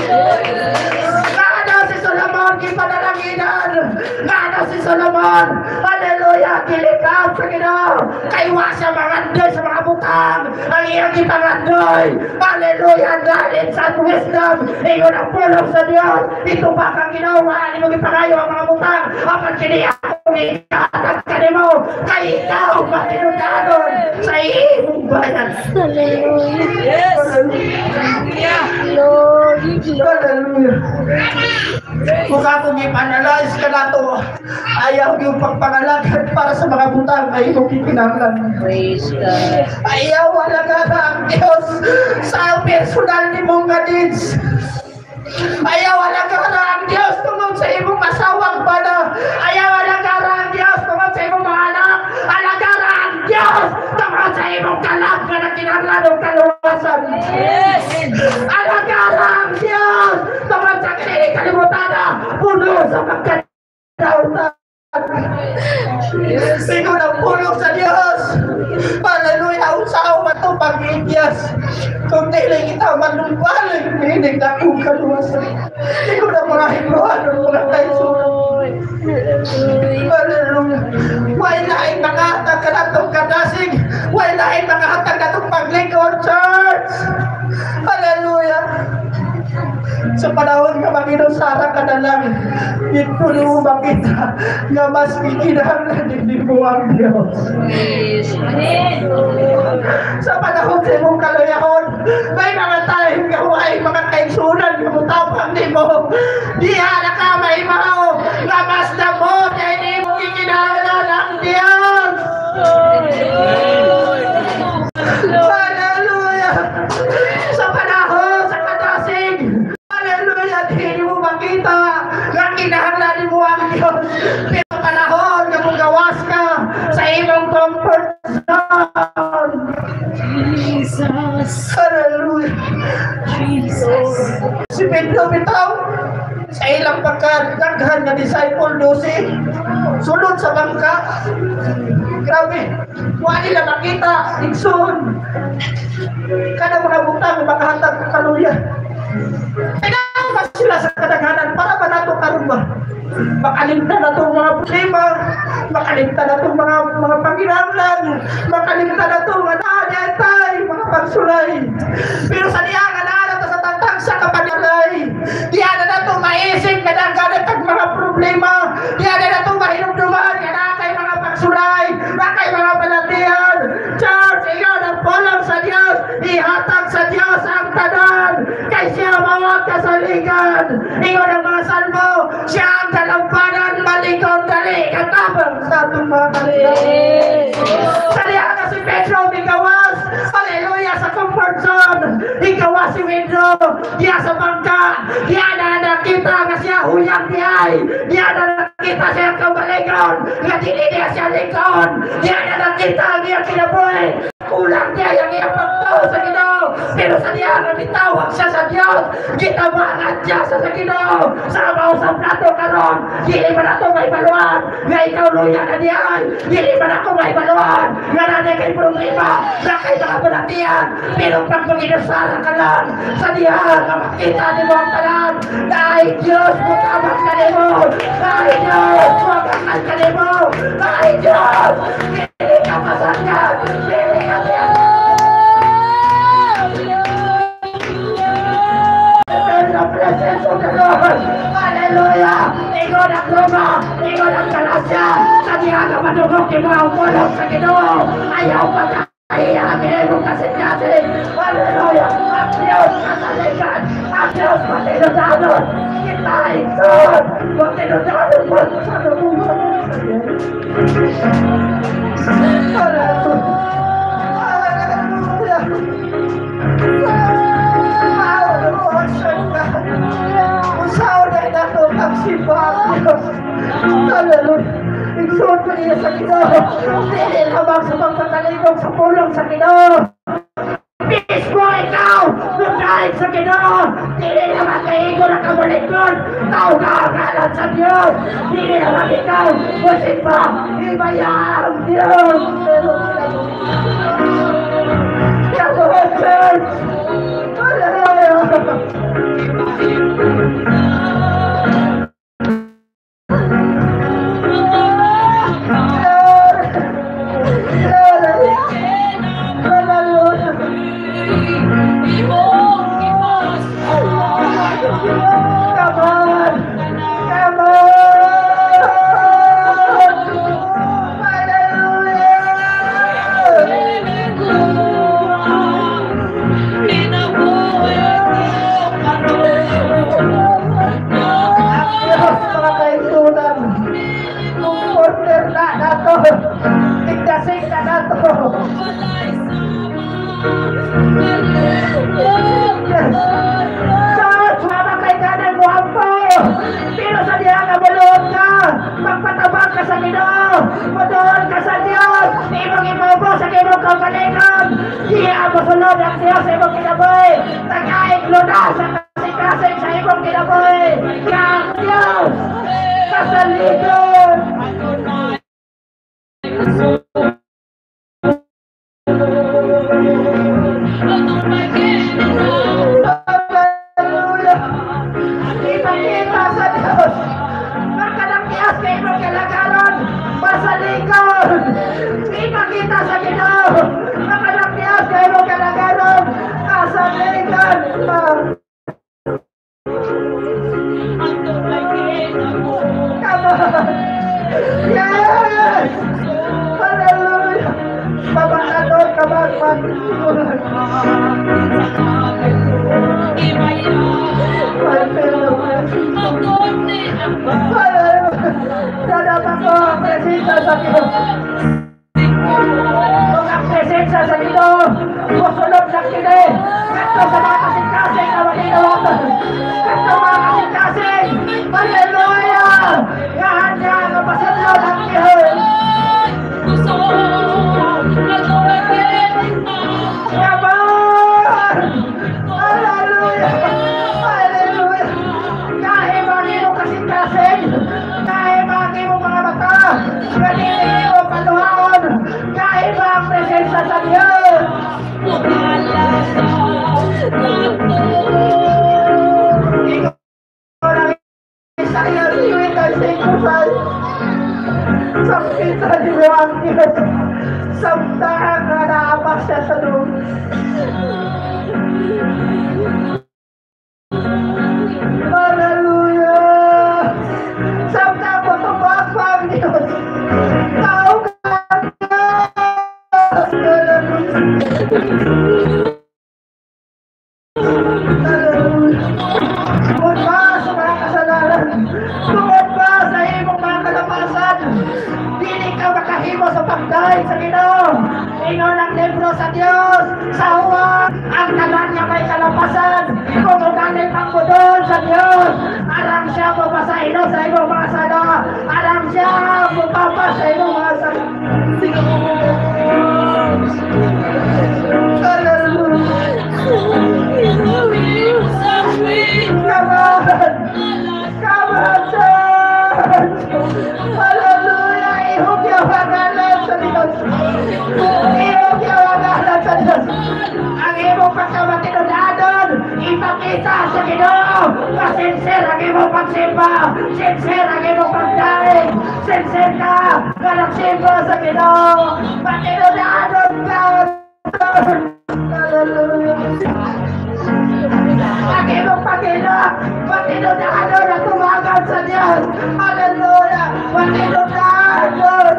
Ngano si Solomon kipanalaginan. Ngano si Solomon. Hallelujah. Kilikap sa Ginoo. Kaywa siya mangandoy sa mga butang. Ang iyang ipangandoy. Hallelujah. Dahil sa wisdom. Ikaw ng pulong sa Diyos. Ito ba kang ginawa? Hindi mo ipangayo ang mga butang. Apan kini akong ikahatag ka mo. Kay ikaw matinudanon sa iyong bayan. Hallelujah. Yes. Hallelujah. Glory, glory. Hallelujah. Kung akong ipanalays ka na to, ayaw yung pagpangalagan para sa mga butang ay iyong kikinahanglan. Praise God. Ayaw wala ka na ang Diyos sa personal ni mong needs. Ayaw wala ka na ang Diyos tungkol sa imong asawang bana. Ayaw wala ka na ang Diyos tungkol sa imong mga anak. Alaga na ang Diyos tungkol sa imong kalag na kinahanglan ng kaluwasan. Yes. Alaga na ang Diyos tungkol sa kalimutan na puno sa pagkatautan. Sino ng pulong sa Diyos? Hallelujah. Usaw man ito pag-iigyas. Kung dili kita manumpalig, hinig na kong kaluwasan. Sino ng mga himluhan ng mga kaisunan? Hallelujah. Wala ay makahatag ka na itong kadasig. Wala ay makahatag na itong paglingkod, church. Hallelujah. Sa panahon nga maginusara ka na lang, ito nyo makita nga mas kikinahanglan hindi mo ang Diyos. Sa panahon sa imong kalayahon, may mga tayong gawain, mga kaigsunan, nga mutapang di mo. Diha na ka may mao, nga mas na mo, na hindi mo kikinahanglan ang Diyos. Hallelujah! Sa panahon, sa kadasig, hallelujah, hindi mo makita nga kinahanglan mo ang Diyos. Pero panahon nga mong gawas ka sa imong comfort zone. Jesus. Hallelujah. Jesus. Si Pedro bitaw sa ilang pagkadaghan na disciple 12 sulod sa bangka. Grabe, wala nila nakita igsoon kada mga butang makahatag ng kaluya. Kailangan ba sila sa kadaghanan para ba nato karon ba? Makalimtan na itong mga problema, makalimtan na itong mga panginahanglan, makalimtan na itong naanayantay, mga pagsulay. Pero sa diya nga naanat sa tantang sa kapanalay, diya na itong maisip na nangganit ang mga problema, diya na itong mahinumduman, nga na kay mga pagsulay, na kay mga palatihan. Church, ikaw ang pulang sa Diyos, ihatag sa Diyos ang tanan, kay siya mawag kasaligan. Ikaw ang mga salmo, siya ang dalampanan, malikon dali, katabang sa itong mga kaliyan. Salihan na si Pedro, ikawas, hallelujah, sa comfort zone, ikawas si Pedro, diya sa bangka, diya na nakita nga siya huyang diyay, diya na nakita siya kabalikon, nga dili niya siya likon, diya na nakita ang iyang kinabuhi, kulang niya yung iyang pagtaw sa Ginoo, pero sa diya nga bitawag siya sa Diyos, gitabangan siya sa Ginoo, sa mausap nato karon, dili man nato may baluan, nga ikaw luya na diyan, dili man ako may baluan, nga nanay kay problema, na kay mga balatian, pero pag mag-inusara ka lang, sa diya nga makita ni mo ang tanan, dahil Diyos mutamat ka ni mo, dahil Diyos mutamat ka ni mo, dahil Diyos, dili ka masangyan, dili ka siya. Presence of the Lord. Hallelujah. Ikaw ng luma, ikaw ng kalasya. Sa diya ka madugok yung mga umulong sa Ginoo. Ayaw pa ka. Ayaw mo kasi natin. Hallelujah. Ang Diyos kasalikan. Ang Diyos matinudanon. My God! Matinodaan mo sa nabuhay sa iyo. Hallelujah! Kung saan ay nato ang simbahan Diyos. Hallelujah! Igsuot ko niya sa Ginoo. Dili lamang sa pagkakaligong sa pulong sa Ginoo. Mismo ikaw! Kung dahil sa Ginoo, dili naman kaigo na kamulikon. Kaugalan sa Diyos. Dili naman ikaw. Musin pa, ibayang Diyos. Yabuhan Church! Hallelujah! Tigdasig na nato. Church, mamakay ka ng guwapo. Pero sa diya ka bulod ka. Magpatabang ka sa Ginoo. Madoon ka sa Diyos. Ibang ibobo sa kimong kapalingan. Diya mo sulod ang Diyos sa ibang kinaboy. Tagaig luna sa kasing-kasing sa ibang kinaboy. Kang Diyos. Kasaligon. Hallelujah! Kita sa Diyos. Magkanangkiyas kayo mong kalagaran. Masalikon. Kita sa Ginoo. Magkanangkiyas kayo mong kalagaran. Masalikon. Come on. Yes! Hallelujah! Babakador kabagman. Dapat ako ang presensya sa Diyos. Kung ang presensya sa Diyos, musulog ng kini. Kato sa mga kasing-kasing na malinawakan. Kato mga kasing-kasing. Hallelujah! Yahan niya ang pasunod ng Diyos. Come on! Hallelujah! Hallelujah! Kahit bagay mo kasing-kasing, kahit bagay mo mga mata, ganili mo paluhaon, kahit ba ang presensya sa Diyos? Ikaw lang isaya siwit ang singkusal. Sakita ni mo ang Diyos. Samtahan na naapak siya sa loob. Hallelujah! Samtahan po tumak pa ang Diyos. Tao ka tungod ba sa mga kasalanan? Tungod ba sa imong mga kalapasan? Dili ka makahimo sa pagdaig sa Ginoo. Ingon ang libro sa Diyos. Sa huwag, ang tanan niya may kalapasan. Kung ugaling ang budol sa Diyos, alam siya mapasahino sa imong mga sana. Alam siya mapapa sa imong mga sana. Come on, church! Hallelujah! Ihugyaw-hagalan sa Diyos! Ihugyaw-hagalan sa Diyos! Ang imong pagkamatinodanon, ipakita sa Ginoo! Kasinser ang imong pagsimba! Sinser ang imong pagdaig! Sinser ka! Kalagsimba sa Ginoo! Matinodanon ka! Hallelujah! Ang imong pag-inak! Matinodanon at tumagan sa Diyos! Hallelujah! Matinodanon!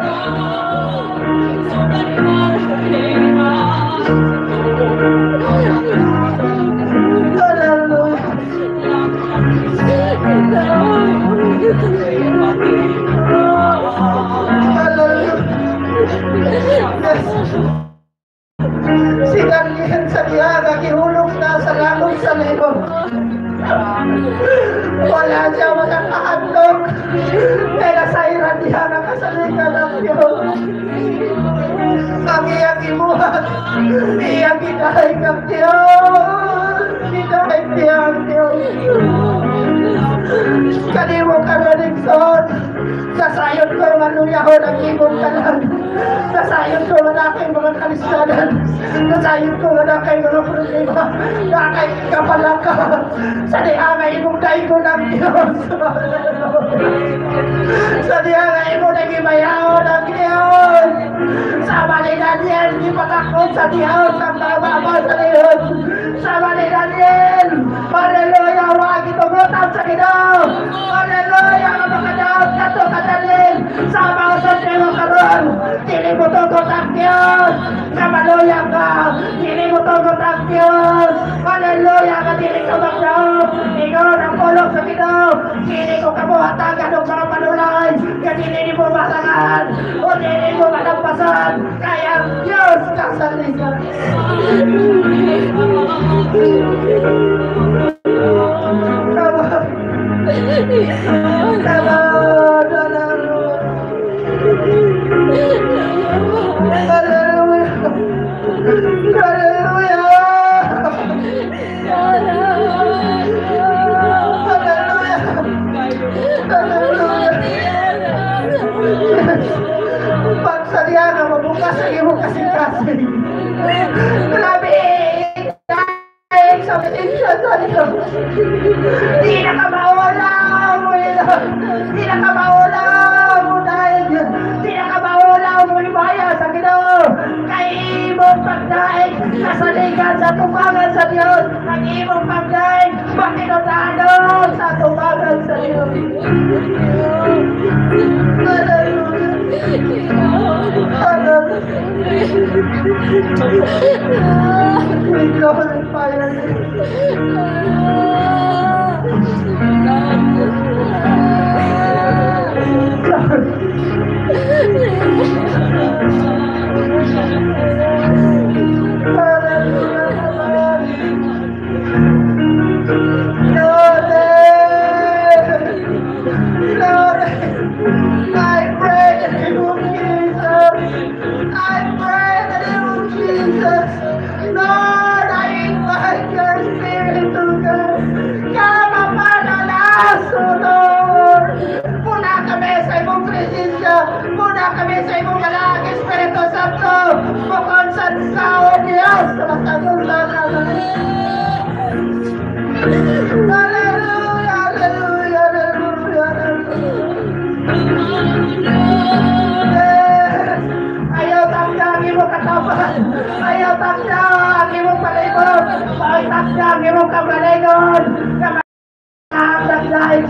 Hallelujah! Si Daniel sa diyaga, gihulog na sa lamong sa libong. Wala siya makakahandog. Kaya sa iran diya nakasalikan ng Diyos. Ang iyang imuhat, iyang ginahay ng Diyos. Ginahay niya ang Diyos. Kanimo ka na Nixon. Sasayon ko ang anuyahon ang ibong kalan. Sasayon ko ang aking mga kalisanan. Sasayon ko ang aking mga problema. Na aking kapalaka. Sa diangay imong daigo ng Diyos. Sa diangay imong nagimayaon ng Diyos. Sa mali Daniel, di patakot sa Diyos ang bababa sa Diyos. Sa mali Daniel, hallelujah, wag itugutan sa Ginoo. Hallelujah, ang mga daot kato kadalin. Sa mga sotero karon, dili mo tugot ang Diyos. Sa maluya ka, dili mo tugot ang Diyos. Hallelujah, ka dili ka magdaot. Ingon ang pulong sa Ginoo. Dili ko kabuhatagan ng mga panulay. Ka dili mo matangan. O dili mo malampasan. Kaya ang Diyos kasaligan. Pagsadya na mabukas sa iyong kasing-kasing. Grabe! Dahil sa petensya sa Diyos. Di na ka maula mo ilan. Di na ka maula mo dahil. Di na ka maula mo ibaya sa Ginoo. Kay imong pagdaig kasaligan sa tubangan sa Diyos. Ang imong pagdaig makinutanon sa tubangan sa Diyos. We glorify your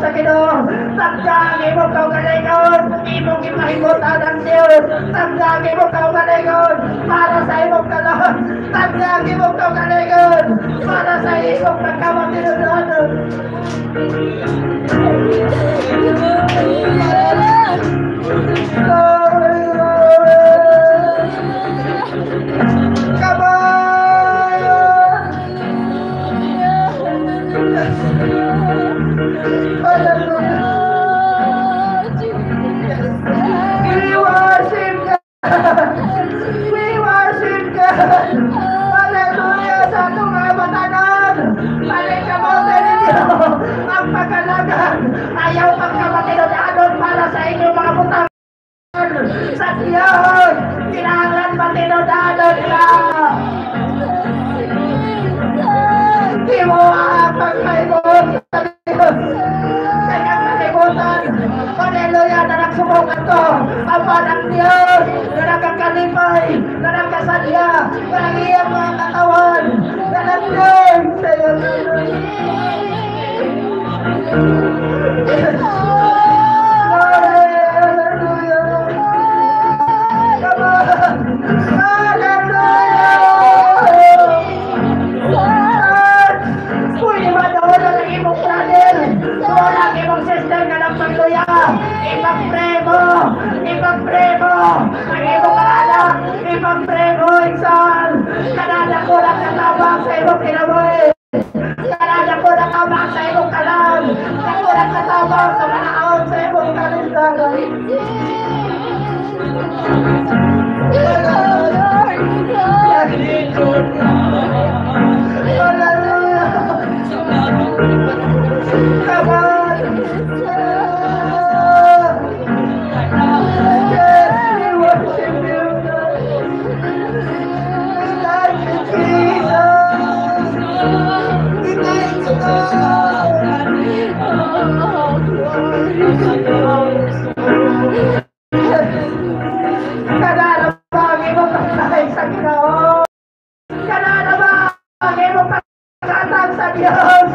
sa Ginoo, tagdagi mo kaugalingon, imong ipahimutan ang Diyos, tagdagi mo kaugalingon, para sa imong kalan, tagdagi mo kaugalingon, para sa imong pagkawang tinudanon. Ang pagkalagan, ayaw pagkamatinodanon para sa inyong mga butang sa Diyos, kailangan matinodanon ka. Di mo ang pagkaibot sa Diyos. Kaya kalimutan, hallelujah, na nagsubukan ko ang panang Diyos na nagkakalipay, na nagkasadya, na iyang mga katawan, na nagdang sa iyo. Pwede ba daw na nag-imong brother? So, nag-imong sister na Hallelujah! Ipag-pray mo! Ipag-pray mo! Ang iyong anak! Ipag-pray mo, Iksan! Kanada ko na katabang sa iyong kinaboy! Kanada ko na katabang sa iyong kalam! Ako na katabang sa manaon sa iyong kalindagan! Come on! Yes, we worship you, God. Thank you, Jesus. We thank you, Kanada bagay mo pagkain sa Ginoo. Kanada bagay mo pagkatag sa Diyos.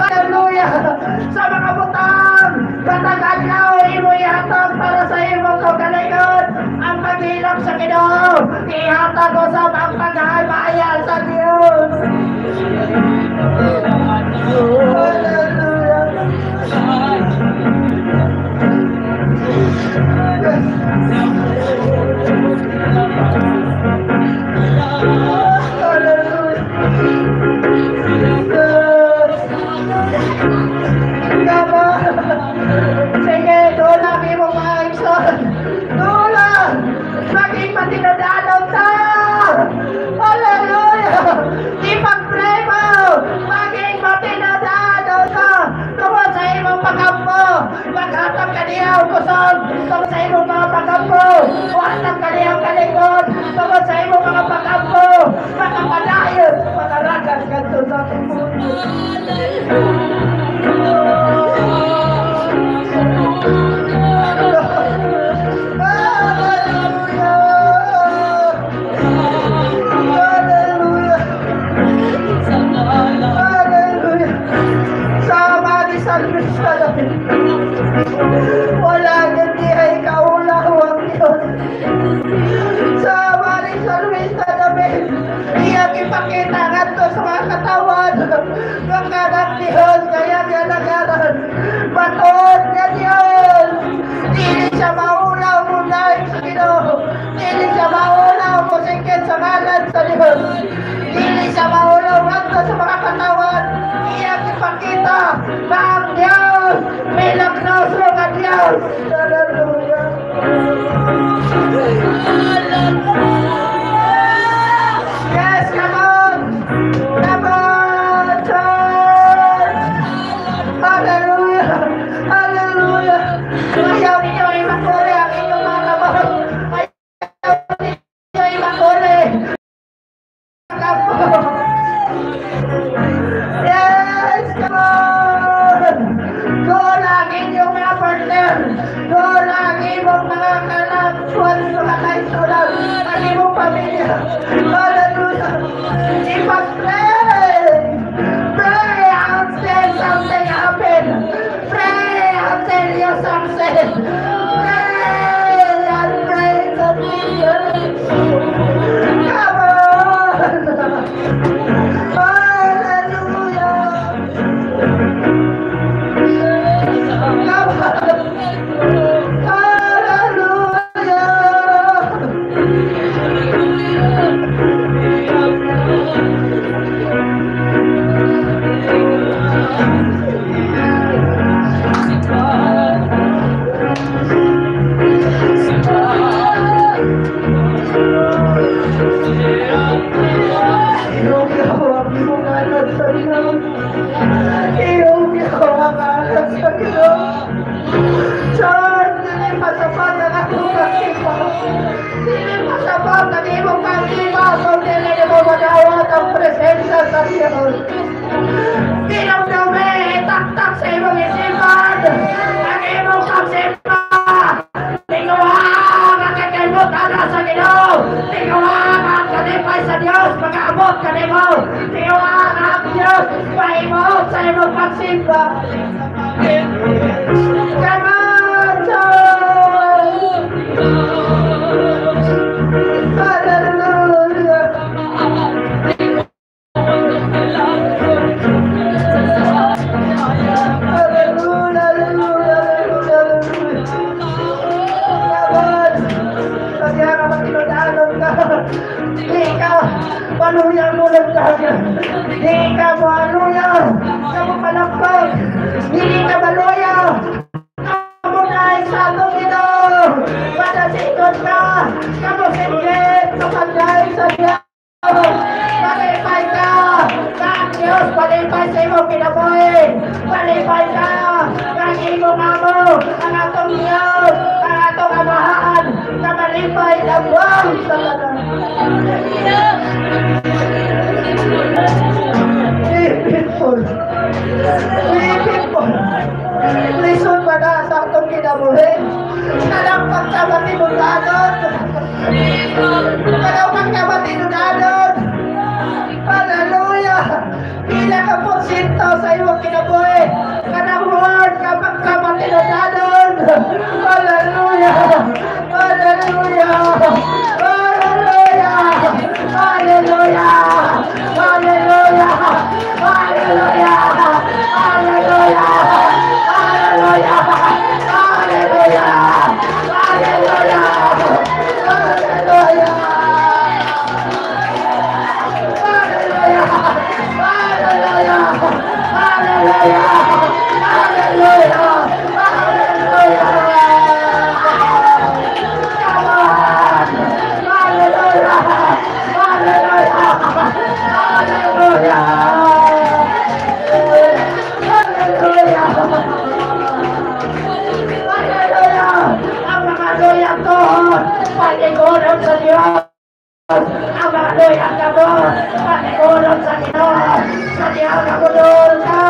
Hallelujah! Sa mga butang, katagan ka o imo ihatag para sa imong kagalingon. Ang paghilap sa Ginoo, ihatag o sa mga paghahabayan sa Diyos. Sige, doon mo mga Iksan. Doon! Maging matinadanaw ta! Hallelujah! Ipag-pray mo! Maging matinadanaw ta! Tungkol sa imong pagampo! Maghatag ka niyaw kusog! Tungkol sa imong mga pagampo! Huwatag ka niyaw kalingon! Tungkol sa imong mga pagampo! Makapadayon! Makaragan ka doon sa ating mundo! Wala hindi ay kaulawang Diyos. Sa maring salwista namin, iyang ipakita nga to sa mga katawan ng kanang Diyos, kaya niya nagaran. Batoon niya Diyos. Dili siya maulaw mo dahil sa Ginoo. Dili siya maulaw mo sikit sa ngalan sa Diyos. Dili siya maulaw nga sa mga katawan. Iyang ipakita na ang Diyos milagnoso nga Diyos. Hallelujah. Yes, come on. Come on, church. Hallelujah. Hallelujah. Ayaw ninyo imakuli ang inyong mga kamay. Ayaw ninyo imakuli. Yes, come on. Go lang inyong mga partner. Go lang inyong mga kanak. Mga kaisulang. Ang inyong pamilya. Hallelujah. Ipag-pray. Pray until something happen. Pray until you succeed. Pray and pray to Jesus. Come on. Hallelujah. Come on. Tak-tak sa imong isipan, ang imong pagsimpa, tingawang ang kakalimutan na sa Ginoo, tingawang ang kalipay sa Diyos, mag-aabot ka nimo, tingawang ang Diyos, paimot sa imong pagsimpa. Come on, Lord! Hallelujah! Hallelujah! Hallelujah! Hallelujah, mulat tayo. Hindi ka mo hallelujah. Kamu palakpak. Hindi ka maluya. Kamu naik satu kilo. Pada sikot ka. Kamu sikit. Kapagay sa Diyos. Palipay ka. Ang Diyos, palipay sa imo kinabuhi. Palipay ka. Ang imo amo. Ang atong Diyos. Ang atong amahan. Na malipay na buwang sa kanan. People. Listen pa na sa atong kinabuhi. Kanang pagkabatinundanon. Kanang pagkabatinundanon. Hallelujah! Pila ka porsyento sa iyong kinabuhi. Kanang word ka pagkabatinundanon. Hallelujah! Hallelujah! Hallelujah! Hallelujah! Hallelujah! Hallelujah! Hallelujah! Hallelujah! Hallelujah! Hallelujah! Hallelujah! Pag-igunan sa Diyos. Ang mga doyang kamo. Pag-igunan sa Diyos. Sa Diyos kabudol ka.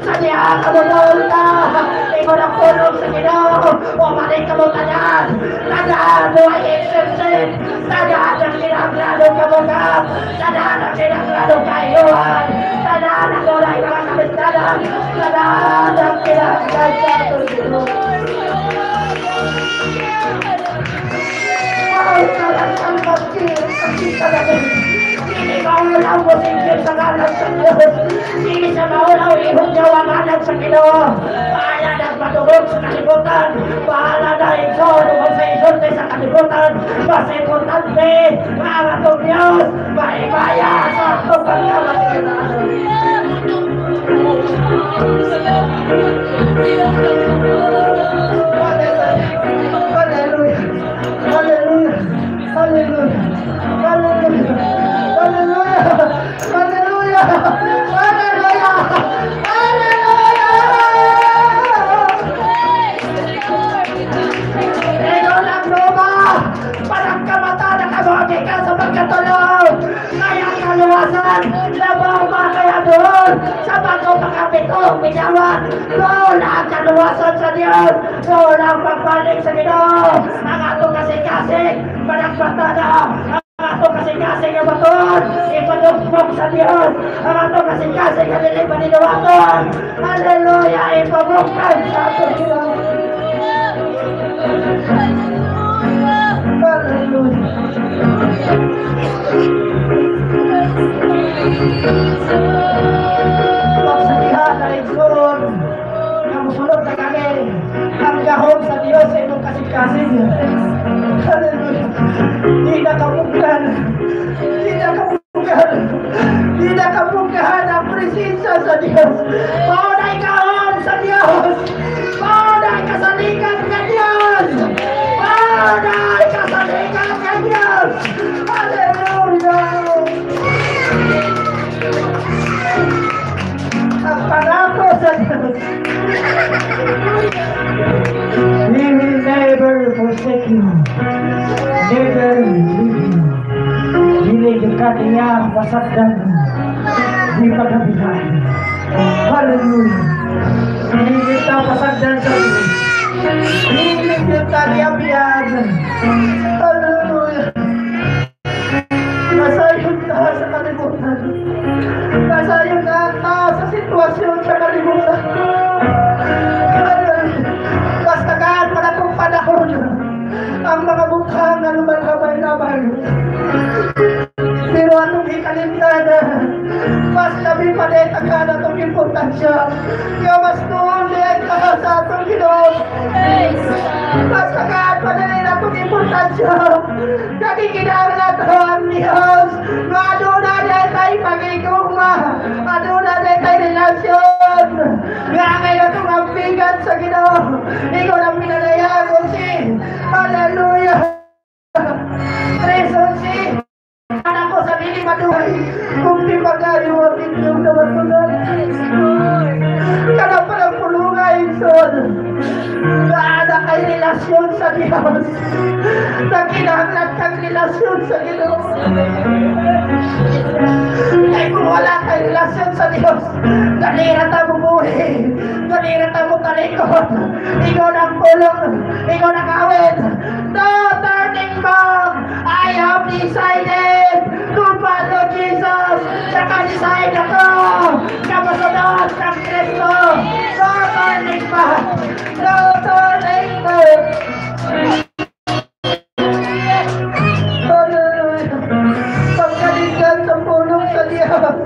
Sa Diyos kabudol ka. Ikaw ng punong sa Diyos. Umaling ka mo tanan. Tanan mo ay exercise. Tanan ang pinagladong kabugap. Tanan ang pinagladong kayuhan. Tanan ang ulay mga kamistanan. Tanan ang pinagladong Diyos. Ang pagkita natin. Hindi maulaw mo singgil sa ngalan sa Diyos. Hindi sa maulaw ihong jawanganan sa Ginoo. Bahala na matulog sa kalibutan. Bahala na ikaw lumang sa isunti sa kalibutan. Mas importante, ang atong Diyos, maibaya sa atong pagkamakilan. Hallelujah! Hallelujah! Hallelujah! Hallelujah! Hallelujah! Hallelujah! Hallelujah! Hallelujah! Ito lang luma! Parang kamata na kabuhagi ka sa pagkatulog! Kaya kaluwasan! Labaw ba kaya doon? Sa bago makapitong pinyawan! Doon ang kaluwasan sa Diyos! Doon ang pagbalik sa Ginoo! Ang atong kasing-kasing! Panagpata na! Ang atong kasing-kasing ang baton! Ipadugpog sa Diyos! Ang atong kasing-kasing ang niling paninawaton! Hallelujah! Ipabukkan sa atong Ginoo! Hallelujah! Pagsabihan na igsoon na musulog na kami ang gahom sa Diyos sa inyong kasing-kasing. Hallelujah! Di na kabunggan! Di na kabunggan! Di na kabunggan ang presensya sa Diyos! Paunay gahom sa Diyos! Paunay kasalikan ng Diyos! Paunay kasalikan ng Diyos! Hallelujah! Ang pangako sa Diyos. He will never forsake you. Never leave you. Dili dekat niya masakdan. Di pagkabihan. Hallelujah. Hindi kita pasagdan sa Diyos. Hindi kita liyabihan. Hallelujah. Nasayod ka sa kalimutan. Nasayod ka sa sitwasyon sa kalimutan. Basta kaan pa na itong panahon. Ang mga mukha na lumalabay-labay. Pero atong ikalimtan, mas labi pa rin agad atong importansya. Kaya mas noon din ka sa atong Ginoo. Mas agad pa rin atong importansya. relasyon. Kakikinahanglan to ang Diyos. Aduna din kay pagigugma. Aduna din kay relasyon. Ngangay na itong ang bigat sa Ginoo. Ikaw ang pinalayan ko si. Hallelujah. Reason si. Anak ko sa piling maduhay. Kung di magayo ang inyong naman ko na. Kana palang pulungay, son. Naada kay relasyon sa Diyos. Nakinahanglan kang relasyon sa Ginoo. Kaya kung wala kay relasyon sa Diyos, galira ta mo buhay. Galira ta mo talikod. Ikaw ng pulong. Ikaw ng awit. No turning back. I have decided to follow Jesus. Naka-decide ako. Kapasunod ng Kristo. No turning back. No turning back. Pagkalingan sa pulong sa Diyos.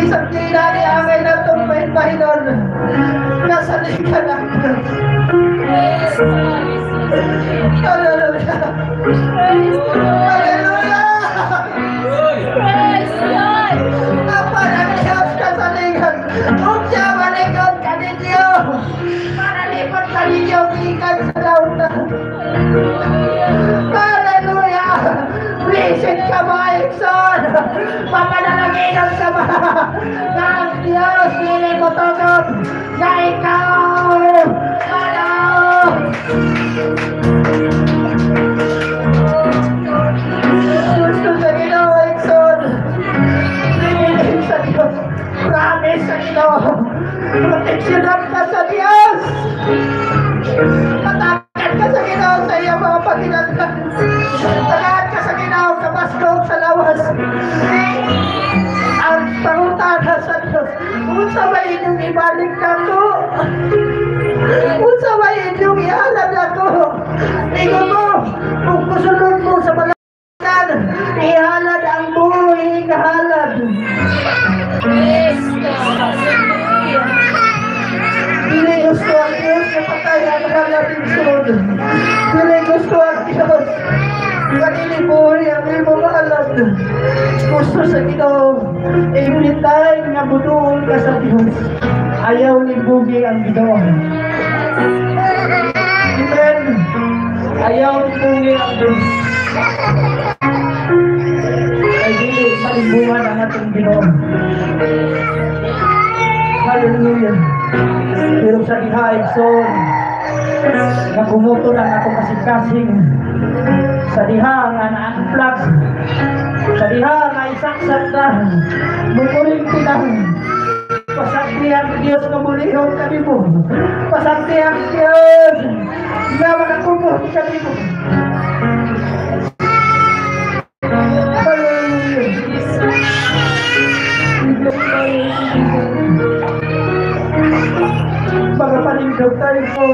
Isang kinari angay na itong pahinon. Nasaling ka lang. Hallelujah! Hallelujah! Praise God! Apa ng Diyos kasalingan? Kung siya malikod ka ninyo, para lipot ka ninyo ikan sa lautan. Hallelujah! Blessed ka mga ikson! Papanalaginan ka ba? Na ang Diyos nilin mo tokot na ikaw! Gusto sa Ginoo, ikson! Limilin sa Diyos! Promise sa Ginoo! Proteksyonan ka sa Diyos! Tatakan ka sa Ginoo sa iyong mga paginagdan! Tatakan ka sa Ginoo kapaskog sa lawas! Ang pangutana sa Diyos! Kung sa ba inyong ibalik ako? Kung sa ba inyong ihalad ako? Tingnan mo! Kung kusunod mo sa balakan, ihalad ang buhay kahalad! Praise God! Dili gusto ang Diyos na patay ang halating sunod. Dili gusto ang Diyos kanili buhay ang imo maalad. Gusto sa Ginoo, every time nga buduol ka sa Diyos, ayaw ni bugi ang Ginoo. Amen. Ayaw ni bugi ang Diyos. Ay dili palibungan ang ating Ginoo. Hallelujah. Pero sa ihaig son, nakumuto lang ako kasing-kasing. Sa diha nga na-unplug, sa diha nga isaksak na, mukuling pinang. Pasakti ang Diyos na mulihon kami mo. Pasakti ang Diyos na makakumot kami mo. Magapaninggaw tayo po.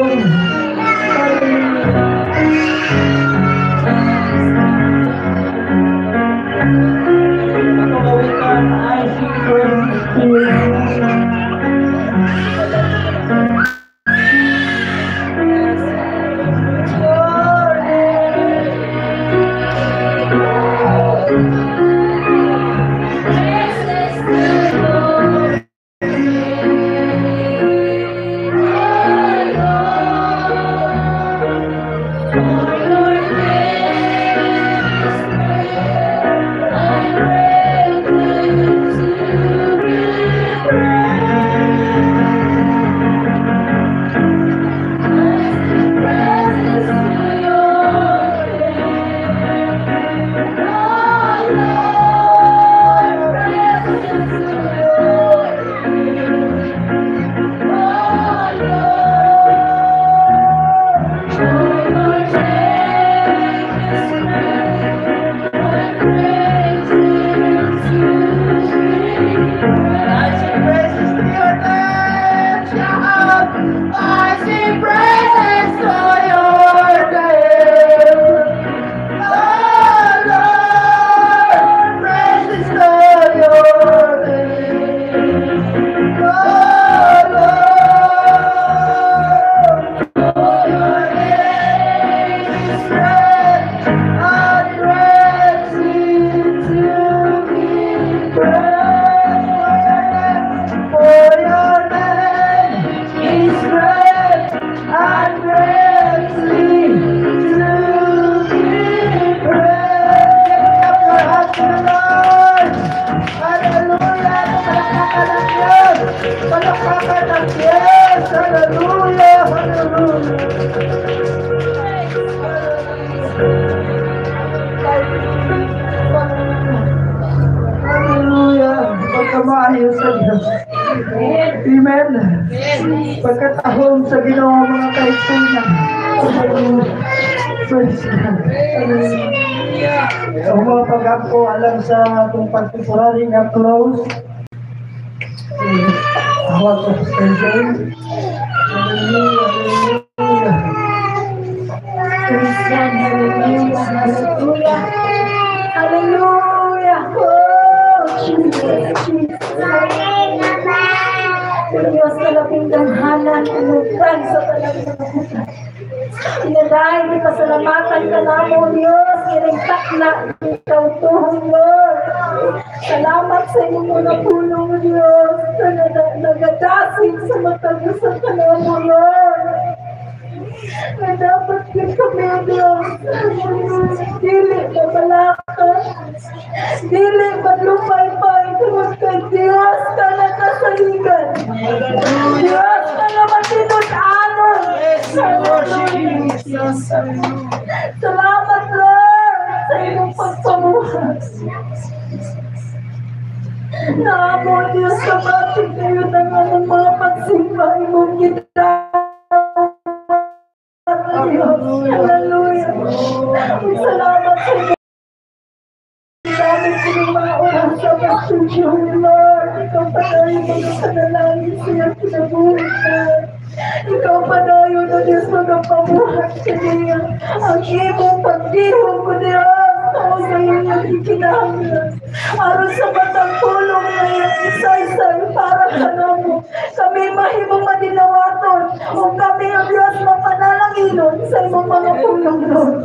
Pagkawitan ay Palakpakan ng yes! Hallelujah! Hallelujah! Hallelujah! Pagkamaayos sa Diyos. Amen. Pagkatahong sa ginawa mga kaitsunan. Praise God. So mga pag-ako alam sa itong pag-temporary na close. Awag ko sa James. Hallelujah. Praise God. Hallelujah. Hallelujah. Hallelujah. Oh, Jesus. Diyos na labing tanghalan, anugan sa talagang Inadahin di pasalamatan ka namo, Diyos. Iringtak na ikaw tuhong, Lord. Salamat sa inyong mga pulong, Diyos. Nagadasin sa matagusan ka namo, Lord. Na dapat din kami, Diyos. Dili mabalakan. Dili malupay-pay. Tungod kay Diyos ka nakasaligan. Diyos ka na matinod-anon. Salamat, Lord, sa iyong pagpamuhat. Naamo, Diyos, kapating kayo ng mga pagsimba imong gita. Hallelujah. Salamat sa inyo. Dami ko ng mga oras sa pagsusyo, Lord. Ikaw pa na yung mga panalangin siya kinabuhat. Ikaw pa na yun na Diyos magapamuhat sa niya. Ang imong pagdihong ko niya. Ako sa iyong ikinahanglan. Aron sa batang pulong na iyong isaysay para sa namo. Kami mahimong madinawaton. O kami ang Diyos mapanalangilon sa imong mga pulong, Lord.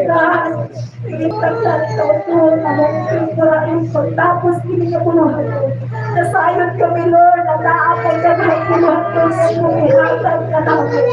Lahat. Tingitag na ito po. Ang pagtapos kini na puluhan. Nasayod kami, Lord. At naapay ka na puluhan ko sa imong ihatag na namin.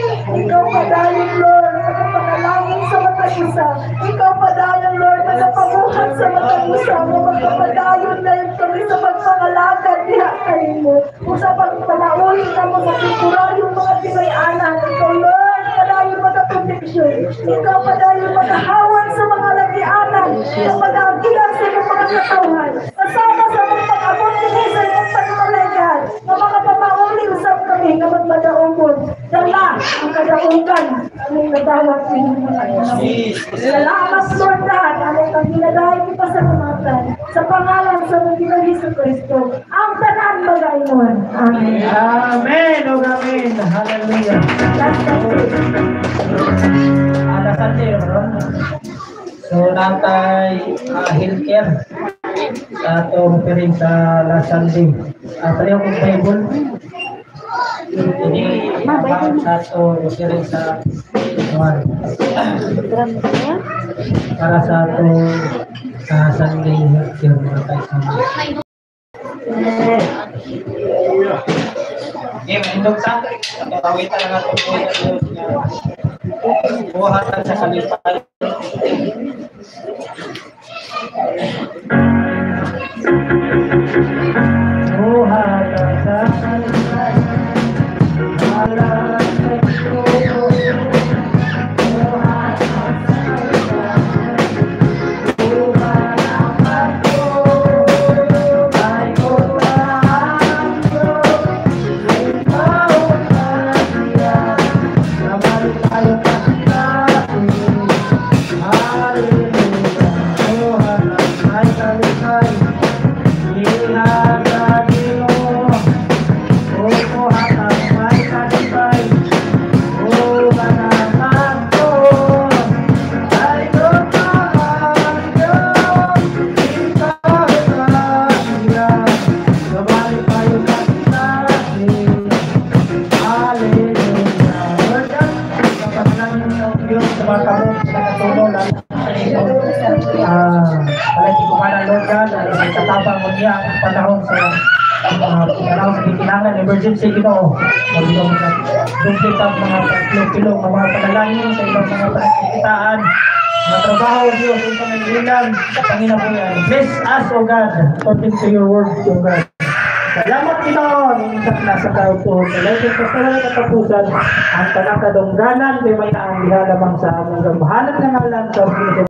Ikaw pa dahil, Lord. Nakapanalangin sa matag isa. Ikaw pa dahil, Lord. Nakapamuhan sa matag isa. Magkapadayon na yun kami sa pagpangalagad. Diha kayo mo. Kung sa pagpanaulin na mga temporaryong mga tinayanan. Ikaw, Lord. Padayon magkakondiksyon. Ikaw pa dahil magkahawan sa mga lagianan. Sa pag-aagilan sa iyong mga katawan. Kasama sa mga pag-abot nila sa iyong pagmalagan. Na mga pamauli usap kami na magmadaungon. Dala ang kadaugan. Ang nadawat sa inyong mga ina. Salamat, Lord God. Anong ang ginagahin kita sa kamatan. Sa pangalan sa mga Hesus Kristo. Ang tanan magayon. Amen. Amen. O amen. Hallelujah. Last time. Alasan din, bro. So, natay healthcare sa itong piring sa last Sunday. Pareho kong Bible. Ini about sa itong piring sa para sa itong Sunday healthcare mga kaisama. Okay, indog sa tawitan na ito po buhatan sa kalipay. Buhatan sa kalipay. Alam sa ito. Buhatan sa kalipay. Buhatan ako. Ay ulang ko. Ikaw ang siya. Nabalik tayo pa. Panahon sa kinangan emergency Ginoo. Magdong duplicate ang mga pilong mga panalangin sa ibang mga pagkikitaan, mga trabaho Diyos ang pangailangan sa Panginoon yan. Bless us, O God, according to your word, O God. Salamat Pinoon, sa nasa kautuhan. Salamat sa salamat katapusan, ang taga-kadongganan, kay may naanggiha lamang sa among gamhanan nga ngalan sa